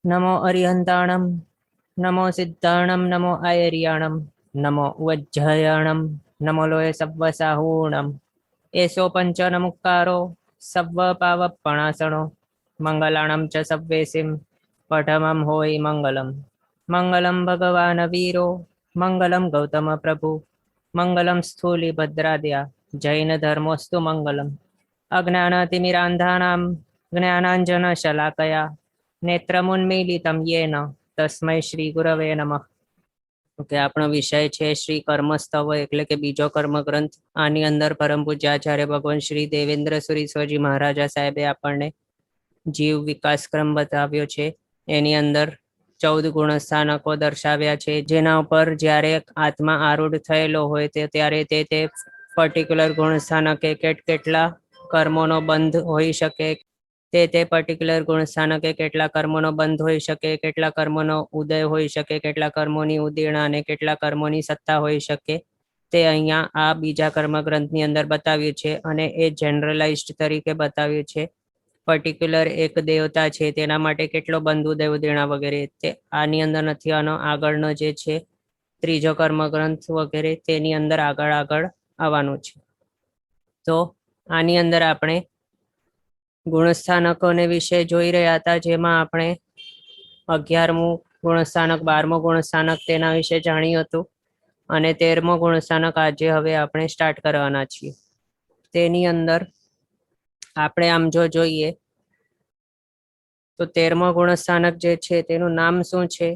नमो अरिहन्ताणं नमो सिद्धाणं नमो आयर्याणं नमो वज्रयाणं नमो लोय सव्वसाहूणम् एषो पञ्चनमुक्कारो सव्वपावपणासनो मङ्गलाणं च सव्वेसिं पठमं होयि मङ्गलम् मङ्गलं भगवान् वीरो मङ्गलं गौतमप्रभु मङ्गलं स्थूलिभद्राद्या जैनधर्मोऽस्तु मङ्गलम् अज्ञानतिमिरान्धानां ज्ञानाञ्जनशलाकया नेत्रमुन्मीलितं येन तस्मै શ્રી ગુરવે નમઃ। કે આપણો વિષય છે શ્રી કર્મસ્તવ એટલે કે બીજો કર્મ ગ્રંથ। આની અંદર પરમ પૂજ્યાચાર્ય ભગવાન શ્રી દેવેન્દ્ર સુરી સ્વજી મહારાજા સાહેબે આપણને જીવ વિકાસ ક્રમ બતાવ્યો છે। એની અંદર 14 ગુણસ્થાનકો દર્શાવ્યા છે, જેના ઉપર જ્યારે આત્મા આરૂઢ થયેલો હોય ત્યારે તે પર્ટિક્યુલર ગુણસ્થાનકે કેટલા કર્મોનો બંધ હોઈ શકે, તે પર્ટિક્યુલર ગુણસ્થાનકે કેટલા કર્મોનો બંધ હોઈ શકે, કેટલા કર્મોનો ઉદય હોઈ શકે, કેટલા કર્મોની ઉદીર્ણા અને કેટલા કર્મોની સત્તા હોઈ શકે, તે અહીંયા આ બીજા કર્મ ગ્રંથની અંદર બતાવ્યું છે। અને એ જનરલાઇઝ્ડ તરીકે બતાવ્યું છે। પર્ટિક્યુલર એક દેવતા છે તેના માટે કેટલો બંધ ઉદય ઉદીર્ણા વગેરે તે આની અંદર નથી। આનો આગળનો જે છે ત્રીજો કર્મ ગ્રંથ વગેરે તેની અંદર આગળ આવવાનું છે। તો આની અંદર આપણે ગુણસ્થાનકોને વિશે જોઈ રહ્યા હતા, જેમાં આપણે 11મું ગુણસ્થાનક, 12મું ગુણસ્થાનક તેના વિશે જાણ્યું હતું અને 13મું ગુણસ્થાનક આજે હવે આપણે સ્ટાર્ટ કરવાના છીએ। તેની અંદર આપણે આમ જો જોઈએ તો 13મું ગુણસ્થાનક જે છે તેનું નામ શું છે?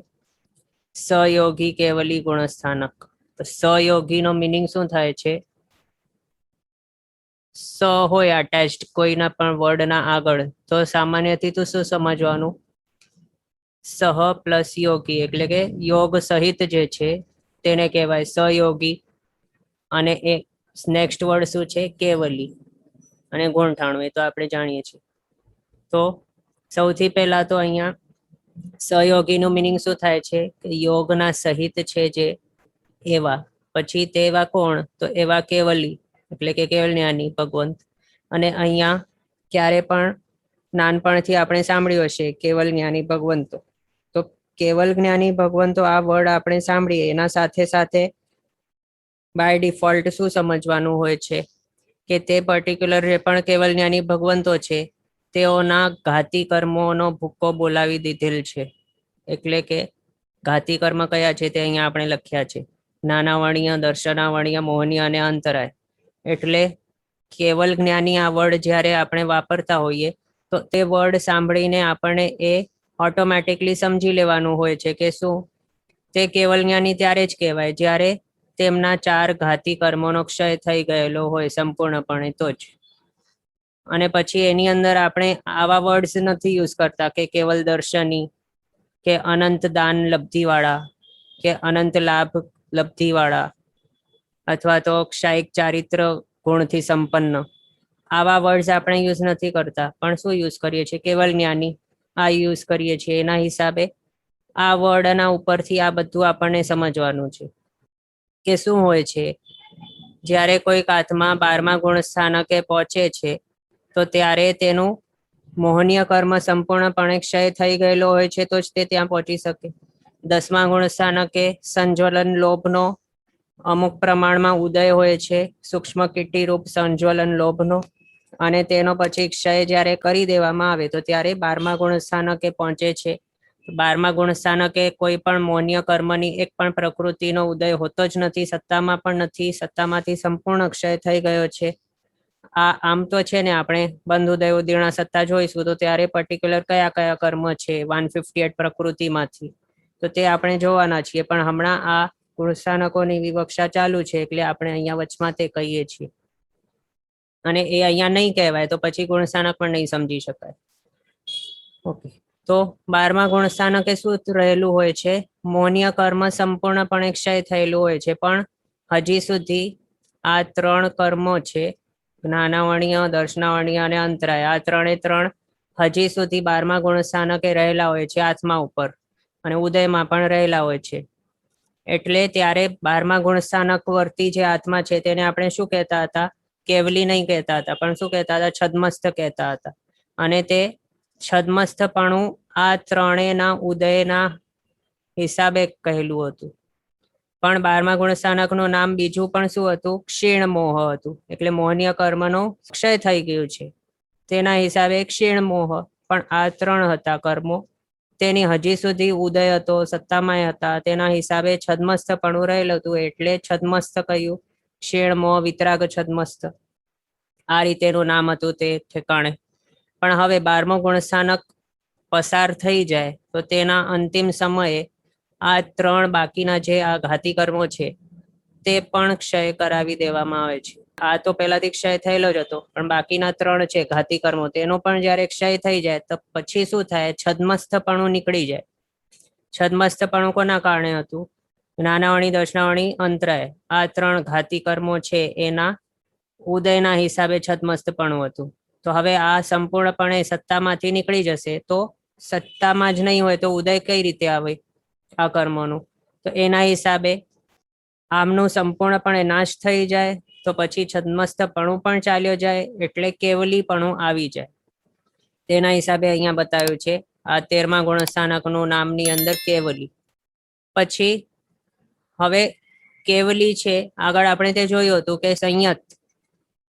સહયોગી કેવલી ગુણસ્થાનક। તો સહયોગીનો મિનિંગ શું થાય છે? સ હોય અટેચ્ડ કોઈના પણ વર્ડના આગળ, તો સામાન્યથી તો શું સમજવાનું? સહ પ્લસ યોગી એટલે કે યોગ સહિત જે છે તેને કહેવાય સહયોગી। અને એ નેક્સ્ટ વર્ડ શું છે? કેવલી અને ગુણઠાણું, એ તો આપણે જાણીએ છીએ। તો સૌથી પહેલા તો અહીંયા સહયોગીનું મિનિંગ શું થાય છે? કે યોગના સહિત છે જે એવા। પછી તેવા કોણ? તો એવા કેવલી એટલે કે કેવલ જ્ઞાની ભગવંત। અને અહીંયા ક્યારે પણ નાનપણથી આપણે સાંભળ્યું હશે કેવલ જ્ઞાની ભગવંતો, તો કેવલ જ્ઞાની ભગવંતો આ વર્ડ આપણે સાંભળીએ એના સાથે સાથે બાય ડિફોલ્ટ શું સમજવાનું હોય છે કે તે પર્ટિક્યુલર જે પણ કેવલ જ્ઞાની ભગવંતો છે તેઓના ઘાતી કર્મોનો ભૂક્કો બોલાવી દીધેલ છે। એટલે કે ઘાતી કર્મ કયા છે તે અહીંયા આપણે લખ્યા છે: જ્ઞાનાવર્ણીય, દર્શનાવર્ણીય, મોહનીય અને અંતરાય। એટલે કેવલ જ્ઞાની આ વર્ડ જ્યારે આપણે વાપરતા હોઈએ તો તે વર્ડ સાંભળીને આપણને એ ઓટોમેટિકલી સમજી લેવાનું હોય છે કે શું તે કેવલ જ્ઞાની ત્યારે જ કહેવાય જ્યારે તેમના 4 ઘાતી કર્મોનો ક્ષય થઈ ગયેલો હોય સંપૂર્ણપણે, તો જ। અને પછી એની અંદર આપણે આવા વર્ડ્સ નથી યુઝ કરતા કે કેવલ દર્શની, કે અનંત દાન લબ્ધિવાળા, કે અનંત લાભ લબ્ધિવાળા, અથવા તો ક્ષાયિક ચારિત્ર ગુણથી સંપન્ન। આવા વર્ડ્સ આપણે યુઝ નથી કરતા, પણ શું યુઝ કરીએ છીએ? કેવલ જ્ઞાની આ યુઝ કરીએ છીએ। એના હિસાબે આ વર્ડના ઉપરથી આ બધું આપણને સમજવાનું છે કે શું હોય છે જ્યારે કોઈક આત્મા 12મા ગુણ સ્થાનકે પહોંચે છે તો ત્યારે તેનું મોહનીય કર્મ સંપૂર્ણપણે ક્ષય થઈ ગયેલો હોય છે તો જ તે ત્યાં પહોંચી શકે। 10મા ગુણ સ્થાનકે સંજ્વલન લોભનો અમુક પ્રમાણમાં ઉદય હોય છે, સૂક્ષ્મ કીટી રૂપ સંજ્વલન લોભનો, અને તેનો પછી ક્ષય જ્યારે કરી દેવામાં આવે તો ત્યારે 12મા ગુણ સ્થાનકે પહોંચે છે। 12મા ગુણ સ્થાનકે કોઈ પણ મોહનીય કર્મની એક પણ પ્રકૃતિનો ઉદય હોતો જ નથી, સત્તામાં પણ નથી, સત્તામાંથી સંપૂર્ણ ક્ષય થઈ ગયો છે। આ આમ તો છે ને આપણે બંધ ઉદય ઉદીર્ણા સત્તા જોઈશું તો ત્યારે પર્ટિક્યુલર કયા કયા કર્મ છે 158 પ્રકૃતિમાંથી, તો તે આપણે જોવાના છીએ। પણ હમણાં આ ગુણસ્થાનકોની વિવક્ષા ચાલુ છે એટલે આપણે અહીંયા વચમાં તે કહીએ છીએ, અને એ અહીંયા નહીં કહેવાય તો પછી ગુણસ્થાનક પણ નહીં સમજી શકાય। ઓકે, તો 12મા ગુણસ્થાનકે શું રહેલું હોય છે? મોહનીય કર્મ સંપૂર્ણપણે ક્ષય થયેલું હોય છે, પણ હજી સુધી આ 3 કર્મો છે, જ્ઞાનાવર્ણીય, દર્શનાવર્ણીય અને અંતરાય, આ 3 હજી સુધી 12મા ગુણસ્થાનકે રહેલા હોય છે આત્મા ઉપર, અને ઉદયમાં પણ રહેલા હોય છે। એટલે ત્યારે 12મા ગુણસ્થાનક વર્તી જે આત્મા છે તેને આપણે શું કહેતા હતા? કેવલી નહીં કહેતા હતા, પણ શું કહેતા હતા? છદ્મસ્થ કહેતા હતા। અને તે છદ્મસ્થપણું આ ત્રણેયના ઉદયના હિસાબે કહેલું હતું. પણ 12મા ગુણસ્થાનકનું નામ બીજું પણ શું હતું? ક્ષીણ મોહ હતું. એટલે મોહનીય કર્મનો ક્ષય થઈ ગયું છે તેના હિસાબે ક્ષીણ મોહ. પણ આ ત્રણ હતા કર્મો, તેની હજી સુધી ઉદય હતો, સત્તામાં હતા, તેના હિસાબે છદ્મસ્થપણું રહેલું હતું, એટલે છદ્મસ્થ કહ્યું. ક્ષીણ મોહ વિતરાગ છદ્મસ્થ, આ રીતેનું નામ હતું તે ઠેકાણે. પણ હવે 12મો ગુણસ્થાનક પસાર થઈ જાય તો તેના અંતિમ સમયે આ ત્રણ બાકીના જે આ ઘાતી કર્મો છે તે પણ ક્ષય કરાવી દેવામાં આવે છે. આ તો પહેલાથી ક્ષય થયેલો જ હતો, પણ બાકીના ત્રણ છે ઘાતી કર્મો, તેનો પણ જયારે ક્ષય થઈ જાય તો પછી શું થાય? છદ્મસ્થપણું નીકળી જાય. છદ્મસ્થપણું કોના કારણે હતું? જ્ઞાનાવણી, દર્શનાવણી, અંતરાય, આ ત્રણ ઘાતી કર્મો છે એના ઉદયના હિસાબે છદ્મસ્થપણું હતું. તો હવે આ સંપૂર્ણપણે સત્તામાંથી નીકળી જશે તો સત્તામાં જ નહીં હોય તો ઉદય કઈ રીતે આવે આ કર્મોનું? તો એના હિસાબે આમનું સંપૂર્ણપણે નાશ થઈ જાય તો પછી છદ્મસ્થપણું પણ ચાલ્યો જાય, એટલે કેવલીપણું આવી જાય. તેના હિસાબે અહીંયા બતાવ્યું છે આ 13મા ગુણસ્થાનકનું નામની અંદર કેવલી. પછી હવે કેવલી છે, આગળ આપણે તે જોયું હતું કે સંયત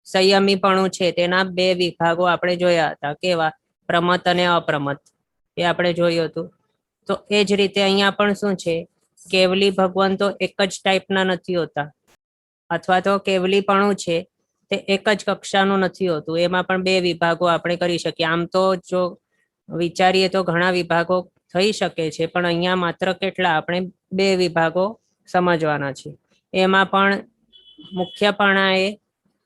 સંયમીપણું છે તેના બે વિભાગો આપણે જોયા હતા. કેવા? પ્રમત અને અપ્રમત, એ આપણે જોયું હતું. તો એ જ રીતે અહીંયા પણ શું છે? કેવલી ભગવાન તો એક જ ટાઈપના નથી હોતા, અથવા તો કેવલીપણું છે તે એક જ કક્ષાનું નથી હોતું, એમાં પણ બે વિભાગો આપણે કરી શકીએ. આમ તો જો વિચારીએ તો ઘણા વિભાગો થઈ શકે છે, પણ અહીંયા માત્ર કેટલા? આપણે બે વિભાગો સમજવાના છે. એમાં પણ મુખ્યપણાએ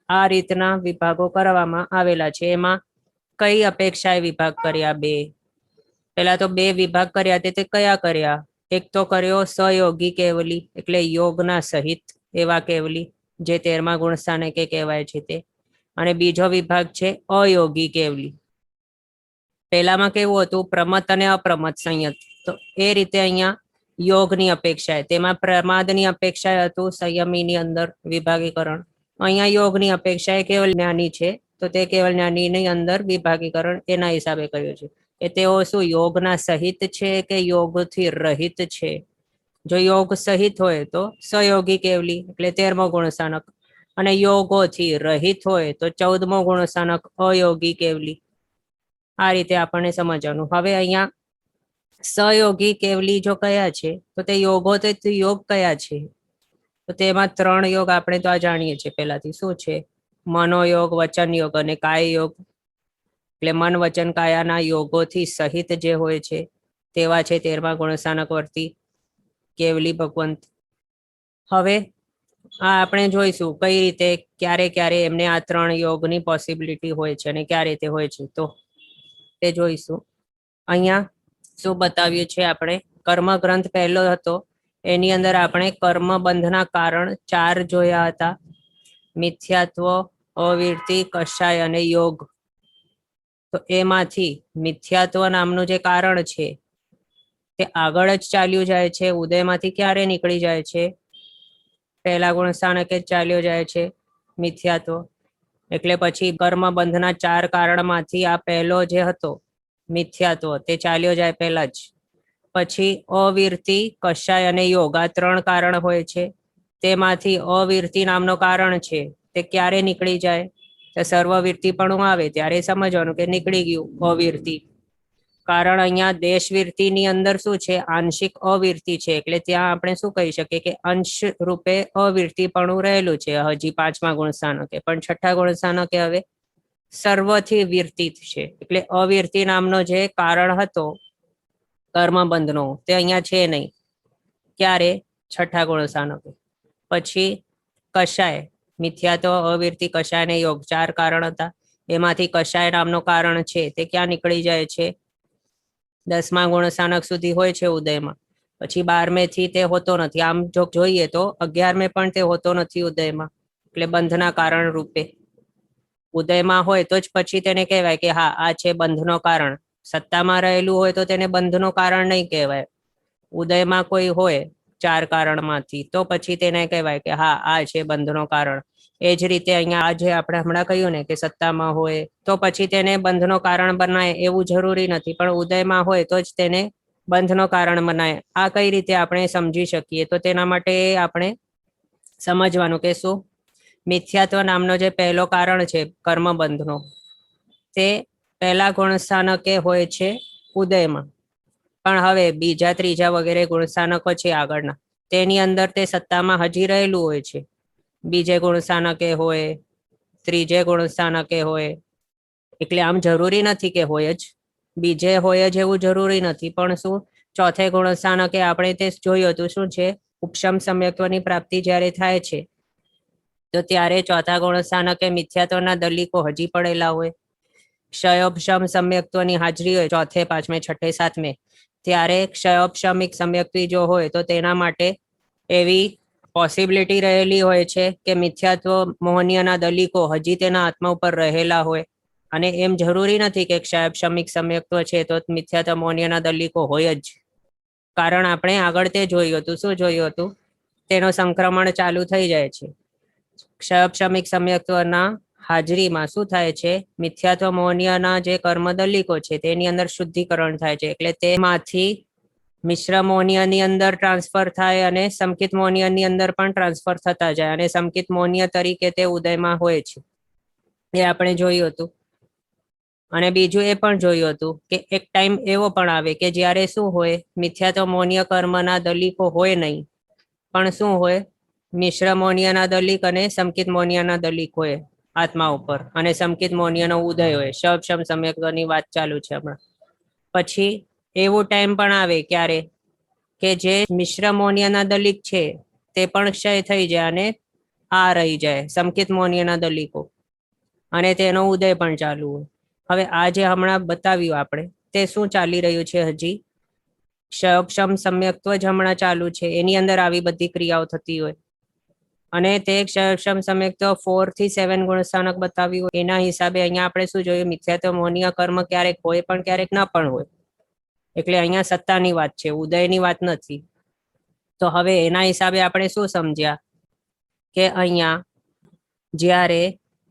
આ રીતના વિભાગો કરવામાં આવેલા છે. એમાં કઈ અપેક્ષાએ વિભાગ કર્યા? બે. પેલા તો બે વિભાગ કર્યા તે કયા કર્યા? એક તો કર્યો સહયોગી કેવલી, એટલે યોગના સહિત એવા કેવલી, જે 13મા ગુણસ્થાનકે કહેવાય છે તે. અને બીજો વિભાગ છે અયોગી કેવલી. પહેલામાં કેવું હતું? પ્રમત અને અપ્રમત સંયત. તો એ રીતે અહીંયા યોગની અપેક્ષાએ, તેમાં પ્રમાદની અપેક્ષાએ હતું સંયમીની અંદર વિભાગીકરણ. અહીંયા યોગની અપેક્ષાએ કેવલ જ્ઞાની છે તો તે કેવલ જ્ઞાનીની અંદર વિભાગીકરણ એના હિસાબે કર્યું છે કે તેઓ શું યોગના સહિત છે કે યોગથી રહિત છે. જો યોગ સહિત હોય તો સહયોગી કેવલી એટલે 13મો ગુણસ્થાનક, અને યોગોથી રહિત હોય તો 14મો ગુણસ્થાનક અયોગી કેવલી. આ રીતે આપણને સમજવાનું. હવે અહીંયા સહયોગી કેવલી જો કયા છે તો તે યોગો તે યોગ કયા છે? તો તેમાં ત્રણ યોગ આપણે તો આ જાણીએ છીએ પહેલાથી. શું છે? મનોયોગ, વચન યોગ અને કાય યોગ. એટલે મન, વચન, કાયાના યોગોથી સહિત જે હોય છે તેવા છે 13મા ગુણસ્થાનક વર્તી કેવલી ભગવંત. હવે આ આપણે જોઈશું કઈ રીતે ક્યારે ક્યારે એમને આ ત્રણ યોગની પોસિબિલિટી હોય છે અને ક્યારે તે હોય છે, તો તે જોઈશું. અહીંયા શું બતાવ્યું છે? આપણે કર્મ ગ્રંથ પહેલો હતો, એની અંદર આપણે કર્મ બંધના કારણ 4 જોયા હતા: મિથ્યાત્વ, અવિરતિ, કષાય અને યોગ. તો એમાંથી મિથ્યાત્વ નામનું જે કારણ છે તે આગળ જ ચાલ્યું જાય છે. ઉદયમાંથી ક્યારે નીકળી જાય છે? પહેલા ગુણસ્થાનકે જ ચાલ્યો જાય છે મિથ્યાત્વ. એટલે પછી કર્મ બંધના 4 કારણમાંથી આ પહેલો જે હતો મિથ્યાત્વ તે ચાલ્યો જાય પહેલા જ. પછી અવિરતિ, કષાય અને યોગ, આ 3 કારણ હોય છે. તેમાંથી અવિરતિ નામનો કારણ છે તે ક્યારે નીકળી જાય? તો સર્વવિરતિ પણ આવે ત્યારે સમજવાનું કે નીકળી ગયું અવિરતિ. કારણ અહીંયા દેશવિરતિની અંદર શું છે? આંશિક અવિરતિ છે, એટલે ત્યાં આપણે શું કહી શકીએ કે અંશ રૂપે અવિરતિપણું રહેલું છે હજી 5મા ગુણસ્થાનકે. પણ 6ઠા ગુણસ્થાનકે હવે સર્વથી વિરતિત છે, એટલે અવિરતિ નામનો જે કારણ હતો કર્મબંધનો તે અહીંયા છે નહીં. ક્યારે? 6ઠા ગુણસ્થાનકે. પછી કષાય, મિથ્યાત્વ, અવિરતિ, કષાય અને યોગ 4 કારણ હતા. એમાંથી કષાય નામનો કારણ છે તે ક્યાં નીકળી જાય છે? 10મા ગુણસ્થાનક સુધી હોય છે ઉદયમાં. પછી 12મેથી તે હોતો નથી. આમ જો જોઈએ તો 11મે પણ તે હોતો નથી ઉદયમાં, એટલે બંધના કારણ રૂપે. ઉદયમાં હોય તો જ પછી તેને કહેવાય કે હા આ છે બંધનો કારણ. સત્તામાં રહેલું હોય તો તેને બંધનો કારણ નહીં કહેવાય. ઉદયમાં કોઈ હોય 4 કારણમાંથી તો પછી તેને કહેવાય કે હા આ છે બંધનો કારણ. એ જ રીતે અહીંયા આજે આપણે હમણાં કહ્યું ને કે સત્તામાં હોય તો પછી તેને બંધનો કારણ બનાય એવું જરૂરી નથી, પણ ઉદયમાં હોય તો જ તેને બંધનો કારણ બનાય. આ કઈ રીતે આપણે સમજી શકીએ? તો તેના માટે આપણે સમજવાનું કે શું મિથ્યાત્વ નામનો જે પહેલો કારણ છે કર્મબંધનો, તે પહેલા ગુણસ્થાનકે હોય છે ઉદયમાં. પણ હવે બીજા ત્રીજા વગેરે ગુણસ્થાનકો છે આગળના, તેની અંદર તે સત્તામાં હજી રહેલું હોય છે. બીજે ગુણસ્થાનકે હોય, ત્રીજે ગુણસ્થાનકે હોય. એટલે આમ જરૂરી નથી કે હોય જ, બીજે હોય જ એવું જરૂરી નથી, પણ શું ચોથે ગુણસ્થાનકે આપણે તે જોયું હતું શું છે, ઉપશમ સમ્યક્ત્વની પ્રાપ્તિ જ્યારે થાય છે તો ત્યારે ચોથા ગુણસ્થાનકે મિથ્યાત્વના દલિકો હજી પડેલા હોય. ક્ષયોપશમ સમ્યક્ત્વની હાજરી હોય ચોથે પાંચમે છઠ્ઠે સાતમે, ત્યારે ક્ષયોપશમિક સમ્યક્તિ જો હોય તો તેના માટે એવી પોસિબિલિટી રહેલી હોય છે કે મિથ્યાત્વ મોહનીયના દલિકો હજી તેના આત્મા ઉપર રહેલા હોય. અને એમ જરૂરી નથી કે ક્ષયોપશમિક સમ્યક્ત્વ છે તો મિથ્યાત્વ મોહનીયના દલિકો હોય જ. કારણ આપણે આગળ તે જોયું હતું, શું જોયું હતું, તેનો સંક્રમણ ચાલુ થઈ જાય છે. ક્ષયોપશમિક સમ્યક્ત્વના હાજરીમાં શું થાય છે, મિથ્યાત્વ મોહનીયના જે કર્મ દલિકો છે તેની અંદર શુદ્ધિકરણ થાય છે. એટલે તેમાંથી મિશ્ર મોહનીયની અંદર ટ્રાન્સફર થાય અને સમકિત મોહનીયની અંદર પણ ટ્રાન્સફર થતા જાય, અને સમકિત મોહનીય તરીકે તે ઉદયમાં હોય છે. એ આપણે જોયું હતું. અને બીજું એ પણ જોયું હતું કે એક ટાઈમ એવો પણ આવે કે જ્યારે શું હોય, મિથ્યાત્વ મોહનીય કર્મના દલિકો હોય નહીં, પણ શું હોય, મિશ્ર મોહનીયના દલિક અને સમકિત મોહનીયના દલિક હોય આત્મા ઉપર, અને સમકિત મોહનીયનો ઉદય હોય. શબશમ સમ્યક્ત્વની વાત ચાલુ છે હમણાં. પછી એવું ટાઈમ પણ આવે ક્યારે કે જે મિશ્ર મોહનીયના દલિક છે તે પણ ક્ષય થઈ જાય અને આ રહી જાય સમકિત મોહનીયના દલિકો, અને તેનો ઉદય પણ ચાલુ હોય. હવે આ જે હમણાં બતાવ્યું આપણે, તે શું ચાલી રહ્યું છે, હજી ક્ષયોપશમ સમ્યક્ત્વ જ હમણાં ચાલુ છે, એની અંદર આવી બધી ક્રિયાઓ થતી હોય. અને તે ક્ષયોપશમ સમ્યક્ત્વ 4 થી 7 ગુણસ્થાનક બતાવ્યું. એના હિસાબે અહીંયા આપણે શું જોયું, મિથ્યાત્વ મોહનીય કર્મ ક્યારેક હોય પણ ક્યારેક ના પણ હોય. એટલે અહીંયા સત્તાની વાત છે, ઉદયની વાત નથી. તો હવે એના હિસાબે આપણે શું સમજ્યા કે અહીંયા જ્યારે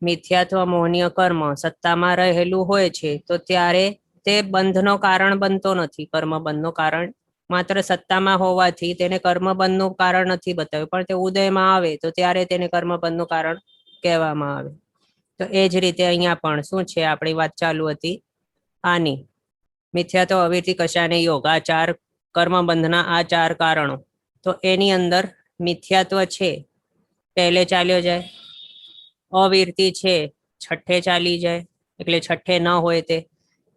મિથ્યાત્વ મોહનીય કર્મ સત્તામાં રહેલું હોય છે તો ત્યારે તે બંધનો કારણ બનતો નથી. કર્મ બંધનો કારણ માત્ર સત્તામાં હોવાથી તેને કર્મબંધનું કારણ નથી બતાવ્યું, પણ તે ઉદયમાં આવે તો ત્યારે તેને કર્મબંધનું કારણ કહેવામાં આવે. તો એ જ રીતે અહીંયા પણ શું છે, આપણી વાત ચાલુ હતી આની, મિથ્યાત્વ અવિરતિ કશાને યોગ, આ ચાર કર્મબંધના આ ચાર કારણો. તો એની અંદર મિથ્યાત્વ છે પહેલે ચાલ્યો જાય, અવિરતિ છે છઠ્ઠે ચાલી જાય, એટલે છઠ્ઠે ન હોય તે.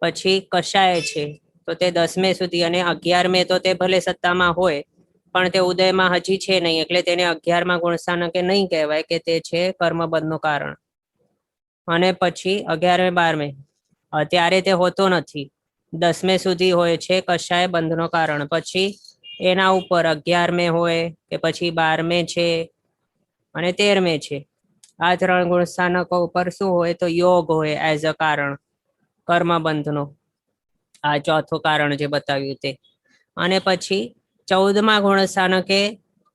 પછી કશાય છે તો તે 10મે સુધી, અને 11મે તો તે ભલે સત્તામાં હોય પણ તે ઉદયમાં હજી છે નહીં, એટલે તેને 11મા ગુણસ્થાનકે નહીં કહેવાય કે તે છે કર્મબંધનું કારણ. અને પછી 11મે 12મે ત્યારે તે હોતો નથી, 10મે સુધી હોય છે કશાય બંધનો કારણ. પછી એના ઉપર 11મે હોય કે પછી 12મે છે અને 13મે છે. આ 3 ગુણસ્થાનકો ઉપર શું હોય, તો યોગ હોય એઝ અ કારણ કર્મબંધનો, આ ચોથું કારણ જે બતાવ્યું તે. અને પછી 14મા ગુણસ્થાનકે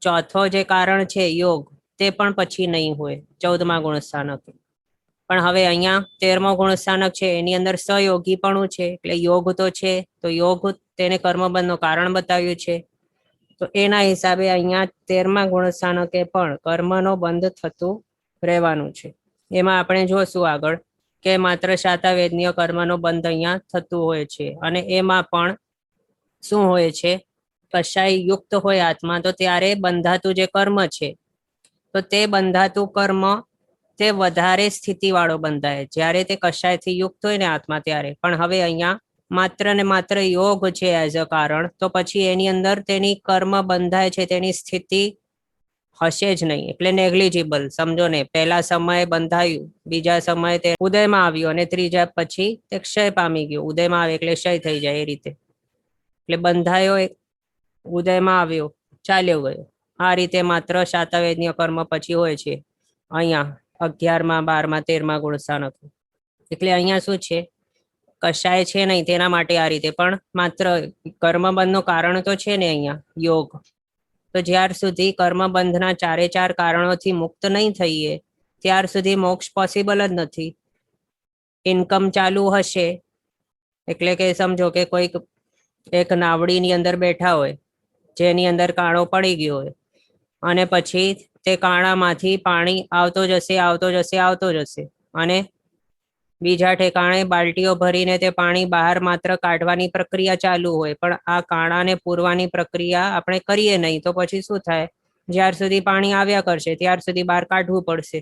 ચોથો જે કારણ છે યોગ, તે પણ પછી નહીં હોય 14મા ગુણસ્થાનકે. પણ હવે અહીંયા 13મો ગુણસ્થાનક છે, એની અંદર સહયોગીપણું છે, એટલે યોગ તો છે, તો યોગ તેને કર્મબંધનું કારણ બતાવ્યું છે. તો એના હિસાબે અહીંયા 13મા ગુણસ્થાનકે પણ કર્મનો બંધ થતું રહેવાનું છે. એમાં આપણે જોશું આગળ કે માત્ર શાતાવેદનીય કર્મનો બંધ અહીંયા થતું હોય છે. અને એમાં પણ શું હોય છે, કશાય યુક્ત હોય આત્મા, તો ત્યારે બંધાતું જે કર્મ છે તો તે બંધાતું કર્મ તે વધારે સ્થિતિવાળો બંધાય જ્યારે તે કશાયથી યુક્ત હોય ને આત્મા ત્યારે. પણ હવે અહીંયા માત્ર ને માત્ર યોગ છે એઝ અ કારણ, તો પછી એની અંદર તેની કર્મ બંધાય છે તેની સ્થિતિ હશે જ નહીં, એટલે નેગ્લિજિબલ સમજો ને. પહેલા સમયે બંધાયું, બીજા સમયે તે ઉદયમાં આવ્યું, અને ત્રીજા પછી તે ક્ષય પામી ગયું. ઉદયમાં આવે એટલે ક્ષય થઈ જાય એ રીતે. એટલે બંધાયો ઉદયમાં આવ્યો ચાલ્યો ગયો. આ રીતે માત્ર શાતાવેદનીય કર્મ પછી હોય છે અહીંયા 11મા 12મા 13મા ગુણસ્થાનક. એટલે અહીંયા શું છે, કશાય છે નહીં તેના માટે આ રીતે, પણ માત્ર કર્મબંધનું કારણ તો છે ને અહીંયા યોગ. તો જ્યાર સુધી કર્મબંધના ચારે ચાર કારણોથી મુક્ત નહીં થઈએ ત્યાર સુધી મોક્ષ પોસિબલ જ નથી. ઇન્કમ ચાલુ હશે એટલે કે સમજો કે કોઈક એક નાવડીની અંદર બેઠા હોય જેની અંદર કાણો પડી ગયો હોય અને પછી તે કાણામાંથી પાણી આવતો જશે આવતો જશે આવતો જશે અને બીજા ઠેકાણે બાલટીઓ ભરીને તે પાણી બહાર માત્ર કાઢવાની પ્રક્રિયા ચાલુ હોય, પણ આ કાણાને પૂરવાની પ્રક્રિયા આપણે કરીએ નહીં તો પછી શું થાય? જ્યાર સુધી પાણી આવ્યા કરશે ત્યાર સુધી બહાર કાઢવું પડશે.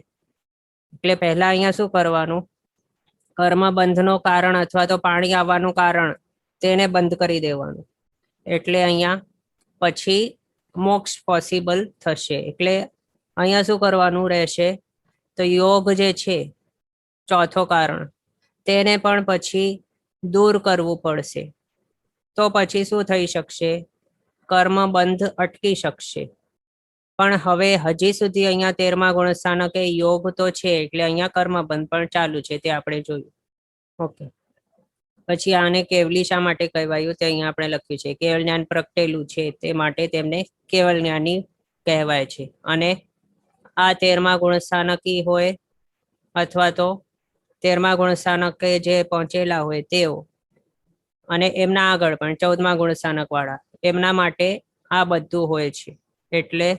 એટલે પહેલા અહીંયા શું કરવાનું? કર્મ બંધનો કારણ અથવા તો પાણી આવવાનું કારણ તેને બંધ કરી દેવાનું. એટલે અહીંયા પછી મોક્ષ પોસિબલ થશે. એટલે અહીંયા શું કરવાનું રહેશે? તો યોગ જે છે ચોથો કારણ તેને પણ પછી દૂર કરવું પડશે. તો પછી શું થઈ શકશે? કર્મ બંધ અટકી શકશે. પણ હવે હજી સુધી અહીંયા 13મા ગુણસ્થાનકે યોગ તો છે એટલે અહીંયા કર્મ બંધ પણ ચાલુ છે તે આપણે જોયું. ઓકે, પછી આને કેવલી શા માટે કહેવાયું તે અહીંયા આપણે લખ્યું છે. કેવલ જ્ઞાન પ્રગટેલું છે તે માટે તેમને કેવલ જ્ઞાની કહેવાય છે. અને આ 13મા ગુણસ્થાનકી હોય અથવા તો 13મા ગુણસ્થાનકે જે પહોંચેલા હોય તેઓ અને એમના આગળ પણ 14મા ગુણસ્થાનક વાળા એમના માટે આ બધું હોય છે. એટલે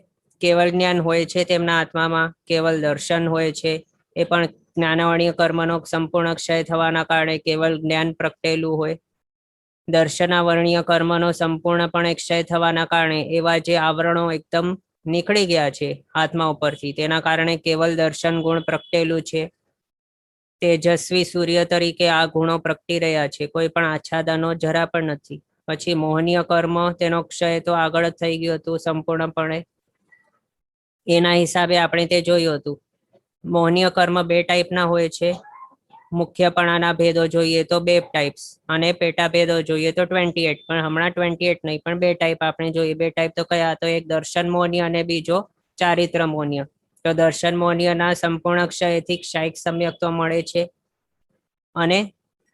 કેવલ જ્ઞાન હોય છે તેમના આત્મામાં, કેવલ દર્શન હોય છે એ પણ જ્ઞાનવર્ણીય કર્મનો સંપૂર્ણ ક્ષય થવાના કારણે કેવલ જ્ઞાન પ્રગટેલું હોય. દર્શનાવર્ણીય કર્મનો સંપૂર્ણપણે ક્ષય થવાના કારણે એવા જે આવરણો એકદમ નીકળી ગયા છે આત્મા ઉપરથી તેના કારણે કેવલ દર્શન ગુણ પ્રગટેલું છે. તેજસ્વી સૂર્ય તરીકે આ ગુણો પ્રગટી રહ્યા છે, કોઈ પણ આચ્છાદનો જરા પણ નથી. પછી મોહનીય કર્મ તેનો ક્ષય તો આગળ જ થઈ ગયું હતું સંપૂર્ણપણે. એના હિસાબે આપણે તે જોયું હતું. મોહનીય કર્મ 2 ટાઈપના હોય છે. મુખ્યપણાના ભેદો જોઈએ તો 2 ટાઈપ્સ અને પેટા ભેદો જોઈએ તો 28. પણ હમણાં 28 નહીં પણ 2 ટાઈપ આપણે જોઈએ. 2 ટાઈપ તો કયા? તો એક દર્શન મોહનીય અને બીજો ચારિત્ર મોહનીય. તો દર્શન મોહનીયના સંપૂર્ણ ક્ષયથી ક્ષાયિક સમ્યક્ત્વ મળે છે અને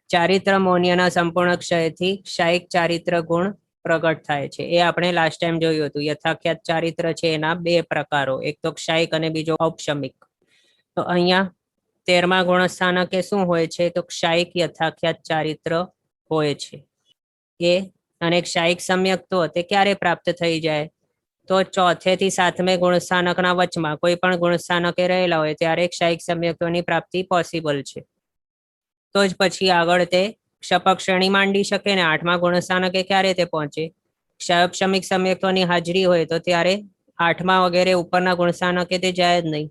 ચારિત્ર મોહનીયના સંપૂર્ણ ક્ષયથી ક્ષાયિક ચારિત્ર ગુણ પ્રગટ થાય છે. એ આપણે લાસ્ટ ટાઈમ જોયું હતું. યથાખ્યાત ચારિત્ર છે એના 2 પ્રકારો, એક તો ક્ષાયિક અને બીજો ઔપશમિક. તો અહીંયા 13મા ગુણસ્થાનકે શું હોય છે? તો ક્ષાયિક યથાખ્યાત ચારિત્ર હોય છે. એ અને ક્ષાયિક સમ્યક્ત્વ તે ક્યારે પ્રાપ્ત થઈ જાય? તો 4થે થી 7મે ગુણસ્થાનકના વચમાં કોઈ પણ ગુણસ્થાનકે રહેલા હોય ત્યારે ક્ષાયિક સમ્યક્ત્વની પ્રાપ્તિ પોસિબલ છે. તો જ પછી આગળ તે ક્ષપક શ્રેણી માંડી શકે ને 8મા ગુણસ્થાનકે ક્યારે તે પહોંચે? ક્ષયક્ષમિક સમ્યક્ત્વની હાજરી હોય તો ત્યારે 8મા વગેરે ઉપરના ગુણસ્થાનકે તે જાય જ નહીં.